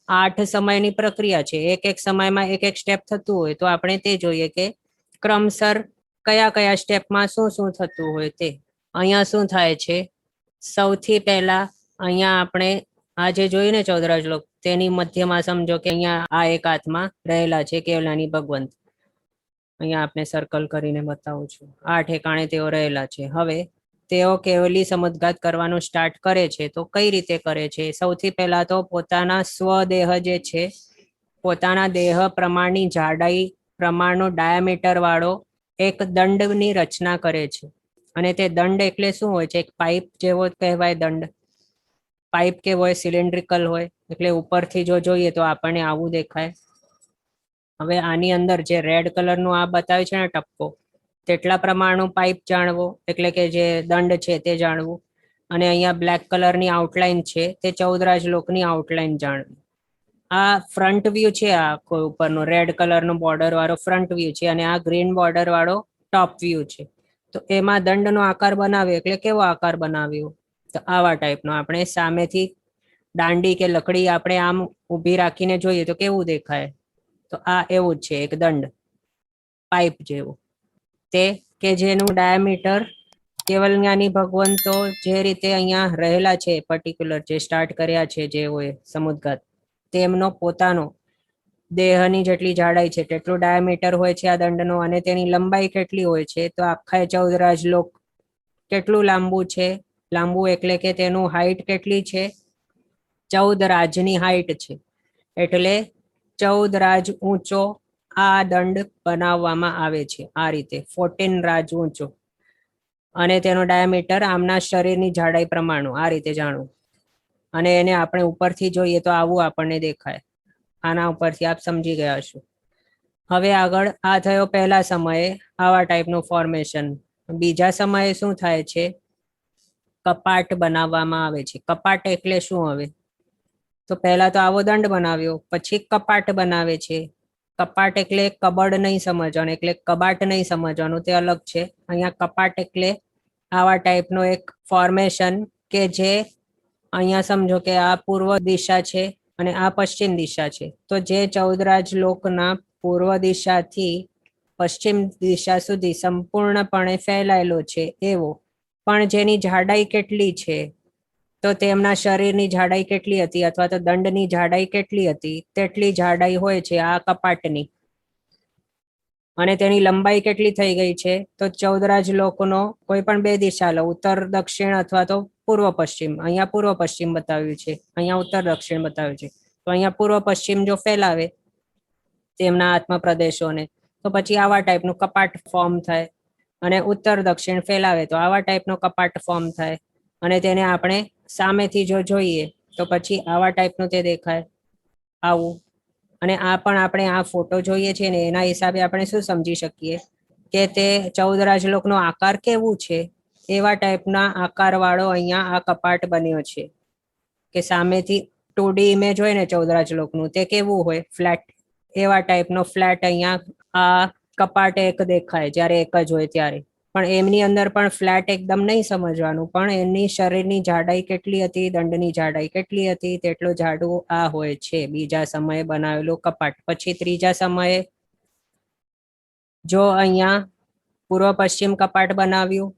8 સમયની પ્રક્રિયા છે. એક એક સમયમાં એક એક સ્ટેપ થતું હોય, તો આપણે તે જોઈએ કે ક્રમસર કયા કયા સ્ટેપમાં શું શું થતું હોય તે. અહીંયા શું થાય છે, સૌથી પહેલા અહીંયા આપણે આ જે જોયું ને 14 રાજલોક, તેની મધ્યમાં સમજો કે અહીંયા આ એક હાથમાં રહેલા છે કેવલાની ભગવંત. અહીંયા આપણે સર્કલ કરીને બતાવું છું, આ ઠેકાણે તેઓ રહેલા છે. હવે તેઓ કેવલી સમુદ્ઘાત કરવાનું સ્ટાર્ટ કરે છે. તો કઈ રીતે કરે છે, સૌથી પહેલા તો પોતાના સ્વદેહ જે છે, પોતાના દેહ પ્રમાણની જાડાઈ પ્રમાણનો ડાયામીટર વાળો એક દંડની રચના કરે છે. અને તે દંડ એટલે શું હોય છે, એક પાઇપ જેવો કહેવાય દંડ. પાઇપ કેવો હોય, સિલિન્ડ્રિકલ હોય, એટલે ઉપરથી જો જોઈએ તો આપણને આવું દેખાય. હવે આની અંદર જે રેડ કલરનું આ બતાવ્યું છે ને ટપકો, તેટલા પ્રમાણનું પાઇપ જાણવો, એટલે કે જે દંડ છે તે જાણવું. અને અહીંયા બ્લેક કલરની આઉટલાઇન છે, તે 14 રાજલોકની આઉટલાઇન જાણવી. આ ફ્રન્ટ વ્યૂ છે, આ કોઈ ઉપરનો રેડ કલરનો બોર્ડર વાળો ફ્રન્ટ વ્યૂ છે, અને આ ગ્રીન બોર્ડર વાળો ટોપ વ્યૂ છે. તો એમાં દંડનો આકાર બનાવ્યો, એટલે કેવો આકાર બનાવ્યો, તો આવા ટાઈપનો આપણે સામેથી દાંડી કે લકડી આપણે આમ ઊભી રાખીને જોઈએ તો કેવું દેખાય? તો આ એવું જ છે, એક દંડ પાઇપ જેવું, તે કે જેનું ડાયામીટર કેવલ જ્ઞાની ભગવંતો જે રીતે અહીંયા રહેલા છે પર્ટિક્યુલર જે સ્ટાર્ટ કર્યા છે જે હોય સમુદ્ઘાત, તેમનો પોતાનો દેહની જેટલી જાડાઈ છે તેટલું ડાયામીટર હોય છે આ દંડનો, અને તેની લંબાઈ કેટલી હોય છે તો આખા 14 રાજલોક કેટલું લાંબુ છે? લાંબુ એટલે કે તેનું હાઈટ કેટલી છે? 14 રાજની હાઈટ છે, એટલે 14 રાજ ઊંચો આ દંડ બનાવવામાં આવે છે આ રીતે, 14 રાજ ઊંચો, અને તેનો ડાયામીટર આમના શરીરની જાડાઈ પ્રમાણનું આ રીતે જાણવું. અને એને આપણે ઉપરથી જોઈએ તો આવું આપણને દેખાય. આના ઉપરથી આપ સમજી ગયા છો. હવે આગળ આ થયો પહેલા સમયે આવા ટાઈપનું ફોર્મેશન. બીજા સમયે શું થાય છે? કપાટ બનાવવામાં આવે છે. કપાટ એટલે શું? હવે તો પહેલા તો આવો દંડ બનાવ્યો, પછી કપાટ બનાવે છે. કપાટ એટલે કબડ નહીં સમજવાનું, એટલે કબાટ નહીં સમજવાનું, તે અલગ છે. અહીંયા કપાટ એટલે આવા ટાઈપનો એક ફોર્મેશન કે જે અહીંયા સમજો કે આ પૂર્વ દિશા છે અને આ પશ્ચિમ દિશા છે, તો જે 14 રાજલોકના પૂર્વ દિશાથી પશ્ચિમ દિશા સુધી સંપૂર્ણપણે ફેલાયેલો છે એવો, પણ જેની જાડાઈ કેટલી છે? તો તેમના શરીરની જાડાઈ કેટલી હતી અથવા તો દંડની જાડાઈ કેટલી હતી? તેટલી જાડાઈ હોય છે આ કપાટની. અને તેની લંબાઈ કેટલી થઈ ગઈ છે? તો 14 રાજલોકનો કોઈ પણ બે દિશા લો, ઉત્તર દક્ષિણ અથવા તો પૂર્વ પશ્ચિમ. અહીંયા પૂર્વ પશ્ચિમ બતાવ્યું છે, અહીંયા ઉત્તર દક્ષિણ બતાવ્યું છે. તો અહીંયા પૂર્વ પશ્ચિમ જો ફેલાવે તેમના આત્મ પ્રદેશોને, તો પછી આવા ટાઈપનું કપાટ ફોર્મ થાય. અને ઉત્તર દક્ષિણ ફેલાવે તો આવા ટાઈપનો કપાટ ફોર્મ થાય. અને તેને આપણે સામેથી જો જોઈએ તો પછી આવા ટાઈપનું તે દેખાય, આવું. અને આ પણ આપણે આ ફોટો જોઈએ છીએ ને એના હિસાબે આપણે શું સમજી શકીએ કે તે 14 રાજલોકનો આકાર કેવું છે? એવા ટાઈપના આકાર વાળો અહીંયા આ કપાટ બન્યો છે. કે સામેથી 2D ઇમેજ હોય ને 14 રાજલોકનું, તે કેવું હોય? ફ્લેટ. એવા ટાઈપનો ફ્લેટ અહીંયા આ કપાટ એક દેખાય જ્યારે એક જ હોય ત્યારે. પણ એમની અંદર પણ ફ્લેટ એકદમ નહીં સમજવાનું, પણ એમની શરીરની જાડાઈ કેટલી હતી, દંડની જાડાઈ કેટલી હતી, તેટલું જાડું આ હોય છે બીજા સમયે બનાવેલું કપાટ. પછી ત્રીજા સમયે જો અહીંયા પૂર્વ પશ્ચિમ કપાટ બનાવ્યું,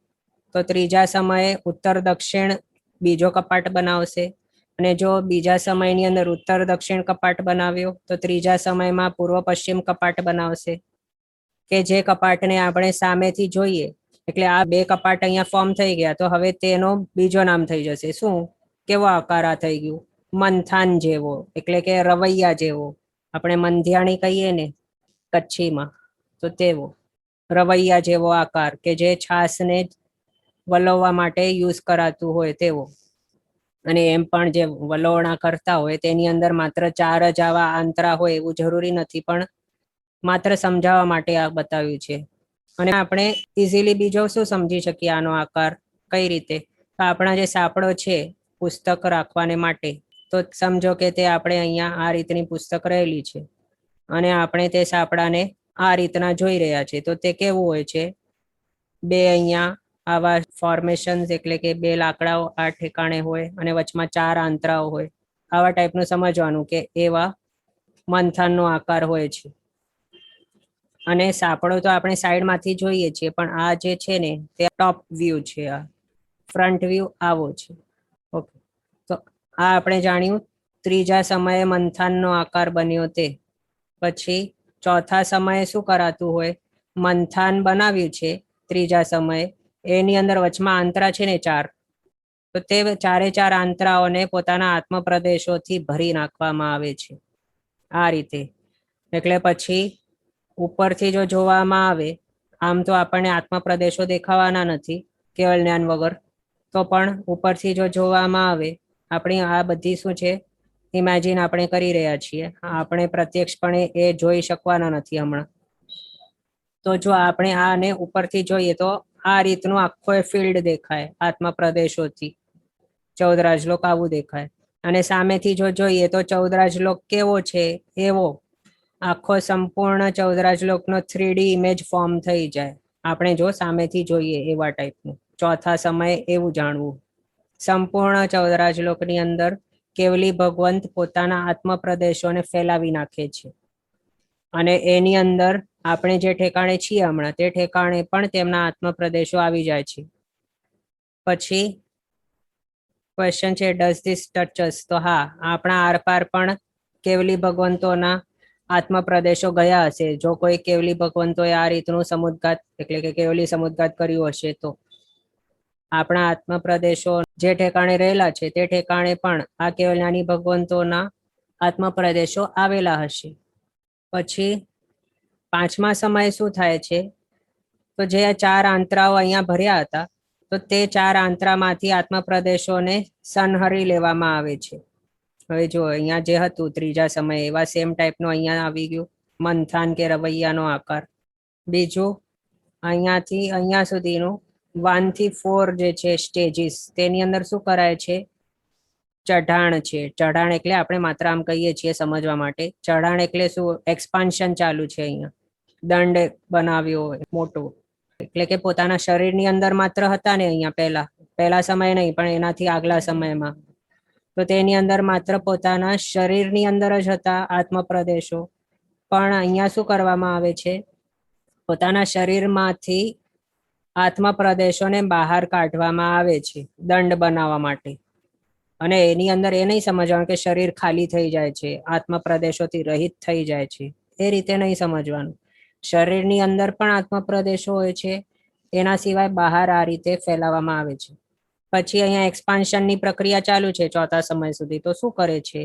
તો ત્રીજા સમયે ઉત્તર દક્ષિણ બીજો કપાટ બનાવશે. અને જો બીજા સમયની અંદર ઉત્તર દક્ષિણ કપાટ બનાવ્યો તો ત્રીજા સમયમાં પૂર્વ પશ્ચિમ કપાટ બનાવશે. કે જે કપાટને આપણે સામેથી જોઈએ, એટલે આ બે કપાટ અહીંયા ફોર્મ થઈ ગયા, તો હવે તેનો બીજો નામ થઈ જશે શું? કેવો આકાર આ થઈ ગયું? મંથાન જેવો, એટલે કે રવૈયા જેવો. આપણે મંધ્યાણી કહીએ ને કચ્છીમાં, તો તેવો રવૈયા જેવો આકાર, કે જે છાસને વલોવવા માટે યુઝ કરાતું હોય તેવો. અને એમ પણ જે વલોવણા કરતા હોય તેની અંદર માત્ર 4 જ આવા આંતરા હોય એવું જરૂરી નથી, પણ માત્ર સમજાવવા માટે આ બતાવ્યું છે. અને આપણે ઇઝીલી બીજો શું સમજી શકીએ આનો આકાર કઈ રીતે? તો આપણા જે સાપડો છે પુસ્તક રાખવાને માટે, તો સમજો કે તે આપણે અહીંયા આ રીતની પુસ્તક રહેલી છે અને આપણે તે સાપડાને આ રીતના જોઈ રહ્યા છે, તો તે કેવું હોય છે? બે અહીંયા આવા ફોર્મેશન્સ, એટલે કે બે લાકડાઓ આ ઠેકાણે હોય અને વચમાં 4 આંતરાઓ હોય. આવા ટાઈપનું સમજવાનું કે એવા મંથનનો આકાર હોય છે. અને સાપડો તો આપણે સાઈડમાંથી જોઈએ છીએ, પણ આ જે છે ને તે ટોપ વ્યૂ છે, આ ફ્રન્ટ વ્યૂ આવો છે. ઓકે, તો આ આપણે જાણ્યું ત્રીજા સમયે મંથનનો આકાર બન્યો તે. પછી ચોથા સમયે શું કરાતું હોય? મંથન બનાવ્યું છે ત્રીજા સમયે, એની અંદર વચમાં આંતરા છે ને 4, તો તે 4 આંતરાઓને પોતાના આત્મ પ્રદેશોથી ભરી નાખવામાં આવે છે આ રીતે. એટલે પછી ઉપરથી જો જોવામાં આવે, આમ તો આપણને આત્મ પ્રદેશો દેખાવાના નથી કેવળ જ્ઞાન વગર, તો પણ ઉપરથી જો જોવામાં આવે, આપણી આ બધી શું છે? ઇમેજિન આપણે કરી રહ્યા છીએ, આપણે પ્રત્યક્ષપણે એ જોઈ શકવાના નથી હમણાં. તો જો આપણે આને ઉપરથી જોઈએ તો આ રીતનું આખો ફિલ્ડ દેખાય આત્મ પ્રદેશોથી. 14 રાજલોક આવું દેખાય. અને સામેથી જો જોઈએ તો 14 રાજલોક કેવો છે? એવો આખો સંપૂર્ણ 14 રાજલોકનો 3D ઇમેજ ફોર્મ થઈ જાય આપણે જો સામેથી જોઈએ એવા ટાઈપનું. ચોથા સમયે એવું જાણવું, સંપૂર્ણ 14 રાજલોકની અંદર કેવલી ભગવંત પોતાના આત્મપ્રદેશોને ફેલાવી નાખે છે અને એની અંદર આપણે જે ઠેકાણે છીએ હમણાં તે ઠેકાણે પણ તેમના આત્મપ્રદેશો આવી જાય છે. પછી ક્વેશ્ચન છે ડઝ ધીસ ટચસ, તો હા, આપણા આરપાર પણ કેવલી ભગવંતોના આત્મપ્રદેશો ગયા હશે. જો કોઈ કેવલી ભગવંતોએ આ રીતનું સમુદ્ઘાત એટલે કે કેવલી સમુદ્ઘાત કર્યું હશે તો આપણા આત્મપ્રદેશો જે ઠેકાણે રહેલા છે તે ઠેકાણે પણ આ કેવલ્યાની ભગવંતોના આત્મપ્રદેશો આવેલા હશે. પછી પાંચમા સમયે શું થાય છે, તો જે 4 આંતરાઓ અહીંયા ભર્યા હતા તો તે 4 આંતરામાંથી આત્મપ્રદેશોને સંહરી લેવામાં આવે છે. હવે જો અહીંયા જે હતું ત્રીજા સમયે એવા સેમ ટાઈપનું અહીંયા આવી ગયું મંથાન કે રવૈયાનો આકાર. બીજું અહીંયાથી અહીંયા સુધીનું 1 થી 4 જે છે સ્ટેજીસ, તેની અંદર શું કરાય છે, ચઢાણ છે. ચઢાણ એટલે આપણે માત્ર આમ કહીએ છીએ સમજવા માટે. ચઢાણ એટલે શું, એક્સપાન્શન ચાલુ છે. અહીંયા દંડ બનાવ્યો મોટો, એટલે કે પોતાના શરીરની અંદર માત્ર હતા ને અહીંયા પહેલા સમય નહીં પણ એનાથી આગલા સમયમાં, તો તેની અંદર માત્ર પોતાના શરીરની અંદર જ હતા આત્મપ્રદેશો. પણ અહીંયા શું કરવામાં આવે છે, પોતાના શરીરમાંથી આત્મપ્રદેશોને બહાર કાઢવામાં આવે છે દંડ બનાવવા માટે. અને એની અંદર એ નહીં સમજવાનું કે શરીર ખાલી થઈ જાય છે, આત્મપ્રદેશોથી રહિત થઈ જાય છે, એ રીતે નહીં સમજવાનું. શરીરની અંદર પણ આત્મપ્રદેશો હોય છે, એના સિવાય બહાર આ રીતે ફેલાવવામાં આવે છે. પછી અહીંયા એક્સપાન્શનની પ્રક્રિયા ચાલુ છે ચોથા સમય સુધી. તો શું કરે છે,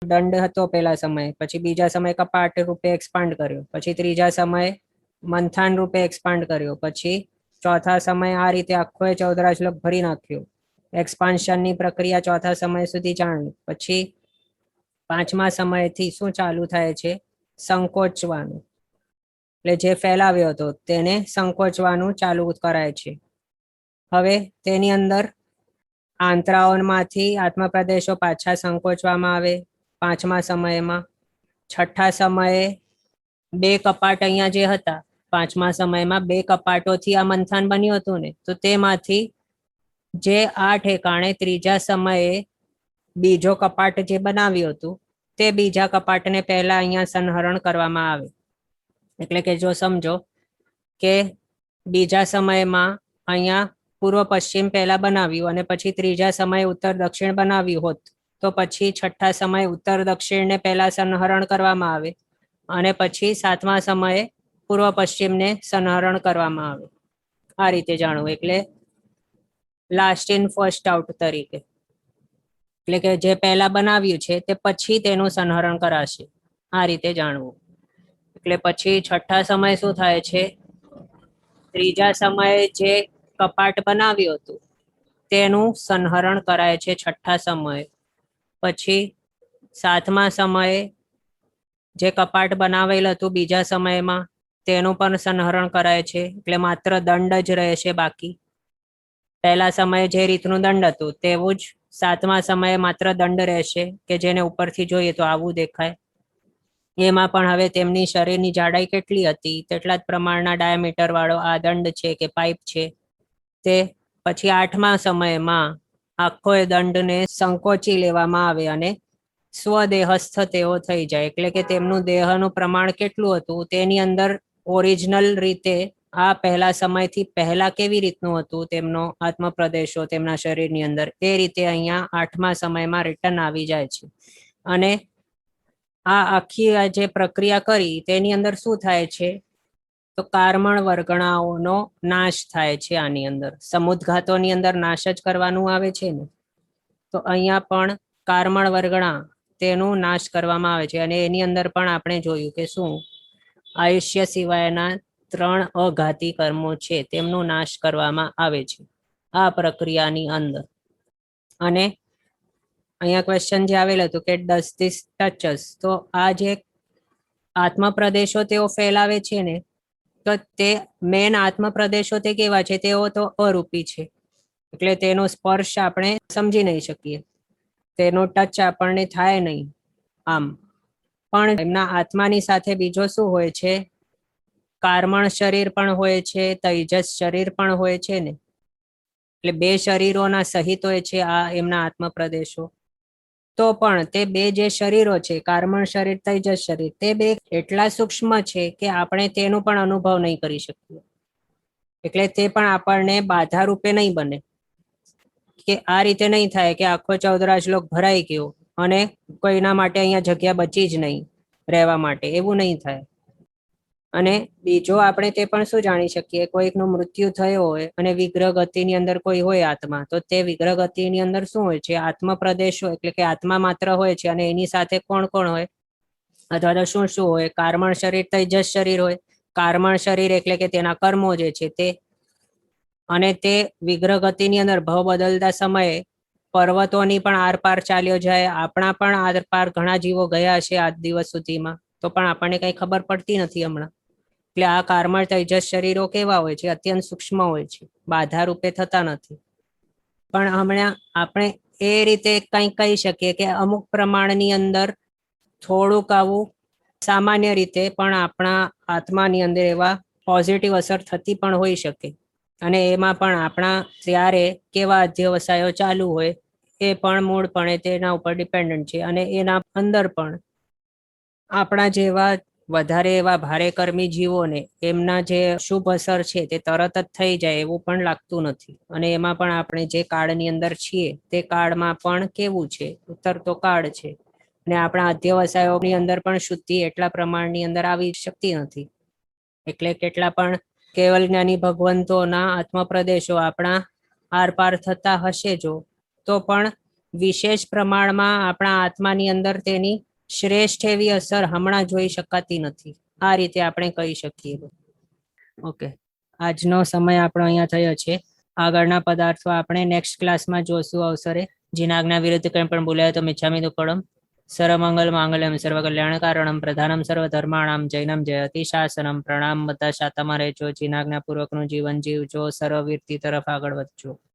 દંડ હતો પહેલા સમય, પછી બીજા સમય કપાટ રૂપે એક્સપાન્ડ કર્યો, પછી ત્રીજા સમય મંથાન રૂપે એક્સપાન્ડ કર્યો, પછી ચોથા સમય આ રીતે આખો ચૌદરાજલોક ભરી નાખ્યો. એક્સપાન્શનની પ્રક્રિયા ચોથા સમય સુધી જાણ્યું. પછી પાંચમા સમયથી શું ચાલુ થાય છે, સંકોચવાનું, એટલે જે ફેલાવ્યો હતો તેને સંકોચવાનું ચાલુ કરાય છે. હવે તેની અંદર આંતરાઓમાંથી આત્મપ્રદેશો પાછા સંકોચવામાં આવે પાંચમા સમયમાં. છઠ્ઠા સમયે 2 કપાટ અહીંયા જે હતા પાંચમા સમયમાં 2 કપાટોથી આ મંથાન બન્યું હતું ને, તો તેમાંથી જે આ ઠેકાણે ત્રીજા સમયે બીજો કપાટ જે બનાવ્યું હતું તે બીજા કપાટને પહેલા અહીંયા સંહરણ કરવામાં આવે. એટલે કે જો સમજો કે બીજા સમયમાં અહીંયા પૂર્વ પશ્ચિમ પહેલા બનાવ્યું અને પછી ત્રીજા સમયે ઉત્તર દક્ષિણ બનાવ્યું હોત, તો પછી છઠ્ઠા સમયે ઉત્તર દક્ષિણને પહેલા સંહરણ કરવામાં આવે અને પછી સાતમા સમયે પૂર્વ પશ્ચિમને સંહરણ કરવામાં આવે. આ રીતે જાણવું, એટલે લાસ્ટ ઇન ફર્સ્ટ આઉટ તરીકે, એટલે કે જે પહેલા બનાવ્યું છે તે પછી તેનું સંહરણ કરાશે. આ રીતે જાણવું. એટલે પછી છઠ્ઠા સમય શું થાય છે, ત્રીજા સમયે જે કપાટ બનાવ્યું હતું તેનું સંહરણ કરાય છે છઠ્ઠા સમયે. પછી સાતમા સમયે જે કપાટ બનાવેલ હતું બીજા સમયમાં તેનું પણ સંહરણ કરાય છે, એટલે માત્ર દંડ જ રહેશે બાકી. પહેલા સમયે જે રીતનું દંડ હતું તેવું જ સાતમા સમયે માત્ર દંડ રહેશે કે જેને ઉપરથી જોઈએ તો આવું દેખાય. એમાં પણ હવે તેમની શરીરની જાડાઈ કેટલી હતી તેટલા જ પ્રમાણના ડાયામીટર વાળો આ દંડ છે કે પાઇપ છે તે. પછી આઠમા સમયમાં આખો એ દંડને સંકોચી લેવામાં આવે અને સ્વદેહસ્થ તેઓ થઈ જાય. એટલે કે તેમનું દેહનું પ્રમાણ કેટલું હતું તેની અંદર ઓરિજિનલ રીતે આ પહેલા સમયથી પહેલા કેવી રીતનું હતું તેમનો આત્મપ્રદેશો તેમના શરીરની અંદર, એ રીતે અહીંયા આઠમા સમયમાં રિટર્ન આવી જાય છે. અને આ આખી જે પ્રક્રિયા કરી તેની અંદર શું થાય છે, તો કાર્મણ વર્ગણાઓનો નાશ થાય છે. આની અંદર સમુદ્ઘાતોની અંદર નાશ જ કરવાનું આવે છે ને, તો અહીંયા પણ કાર્મણ વર્ગણા તેનું નાશ કરવામાં આવે છે. અને એની અંદર પણ આપણે જોયું કે શું આયુષ્ય સિવાયના 3 અઘાતી કર્મો છે તેમનો નાશ કરવામાં આવે છે આ પ્રક્રિયાની અંદર. અને અહીંયા ક્વેશ્ચન જે આવેલ હતું કે ડઝ ધીસ ટચસ, તો આ જે આત્મપ્રદેશો તેઓ ફેલાવે છે ને, તો તે મેન આત્મપ્રદેશો તે કેવા છે, તેઓ તો અરૂપી છે, એટલે તેનો સ્પર્શ આપણે સમજી નહીં શકીએ, તેનો ટચ આપણને થાય નહીં આમ. પણ એમના આત્માની સાથે બીજો શું હોય છે, કાર્મણ શરીર પણ હોય છે, તૈજસ શરીર પણ હોય છે ને, એટલે 2 શરીરોના સહિત હોય છે આ એમના આત્મપ્રદેશો. તો પણ તે બે જે શરીરો છે, કાર્મણ શરીર, તેજસ શરીર, તે બે એટલા સૂક્ષ્મ છે કે આપણે તેનું પણ અનુભવ નહીં કરી શકીએ. એટલે તે પણ આપણને બાધા રૂપે નહીં બને, કે આ રીતે નહીં થાય કે આખો 14 શ્લોક ભરાઈ ગયો અને કોઈના માટે અહીંયા જગ્યા બચી જ નહીં રહેવા માટે, એવું નહીં થાય. અને બીજો આપણે તે પણ શું જાણી શકીએ, કોઈકનું મૃત્યુ થયો હોય અને વિગ્રહ ગતિની અંદર કોઈ હોય આત્મા, તો તે વિગ્રહ ગતિની અંદર શું હોય છે, આત્મ પ્રદેશો, એટલે કે આત્મા માત્ર હોય છે અને એની સાથે કોણ કોણ હોય, અથવા તો શું શું હોય, કાર્મણ શરીર, તેજસ શરીર હોય. કાર્મણ શરીર એટલે કે તેના કર્મો જે છે તે, અને તે વિગ્રહ ગતિની અંદર ભાવ બદલતા સમયે પર્વતોની પણ આરપાર ચાલ્યો જાય, આપણા પણ આરપાર ઘણા જીવો ગયા છે આજ દિવસ સુધીમાં, તો પણ આપણને કઈ ખબર પડતી નથી હમણાં. એટલે આ કાર્મળ તેજસ શરીરો કેવા હોય છે, અત્યંત સૂક્ષ્મ હોય છે, બાધા રૂપે થતા નથી. પણ હમણાં આપણે એ રીતે કંઈ કહી શકીએ કે અમુક પ્રમાણની અંદર થોડુંક આવું સામાન્ય રીતે પણ આપણા આત્માની અંદર એવા પોઝિટિવ અસર થતી પણ હોઈ શકે. અને એમાં પણ આપણા ત્યારે કેવા અધ્યવસાયો ચાલુ હોય એ પણ મૂળપણે તેના ઉપર ડિપેન્ડન્ટ છે. અને એના અંદર પણ આપણા જેવા વધારે એવા ભારે કર્મી જીવોને એમના જે શુભ અસર છે તે તરત જ થઈ જાય એવું પણ લાગતું નથી. અને એમાં પણ આપણે જે કાળની અંદર છીએ તે કાળમાં પણ કેવું છે, ઉતરતો કાળ છે, અને આપણા અધ્યવસાયોની અંદર પણ શુદ્ધિ એટલા પ્રમાણની અંદર આવી શકતી નથી. એટલે કેટલા પણ કેવલ જ્ઞાની ભગવંતોના આત્મપ્રદેશો આપણા આરપાર થતા હશે જો, તો પણ વિશેષ પ્રમાણમાં આપણા આત્માની અંદર તેની શ્રેષ્ઠ એવી અસર હમણાં જોઈ શકાતી નથી. આ રીતે આપણે કહી શકીએ. ઓકે, આજનો સમય આપણો અહીંયા થયો છે. આગળના પદાર્થો આપણે નેક્સ્ટ ક્લાસમાં જોશું અવસરે. જેના આજ્ઞા વિરુદ્ધ કંઈ પણ બોલાય તો મિચ્છામિ દુક્કડમ. સર્વમંગલ માંગલ્યમ સર્વકલ્યાણ કારણમ પ્રધાનમ સર્વધર્માણામ જૈનમ જયતિ શાસનમ. પ્રણામ. બધા શાતામાં રહેજો, જીનાજ્ઞા પૂર્વકનું જીવન જીવજો, સર્વવીરતી તરફ આગળ વધજો.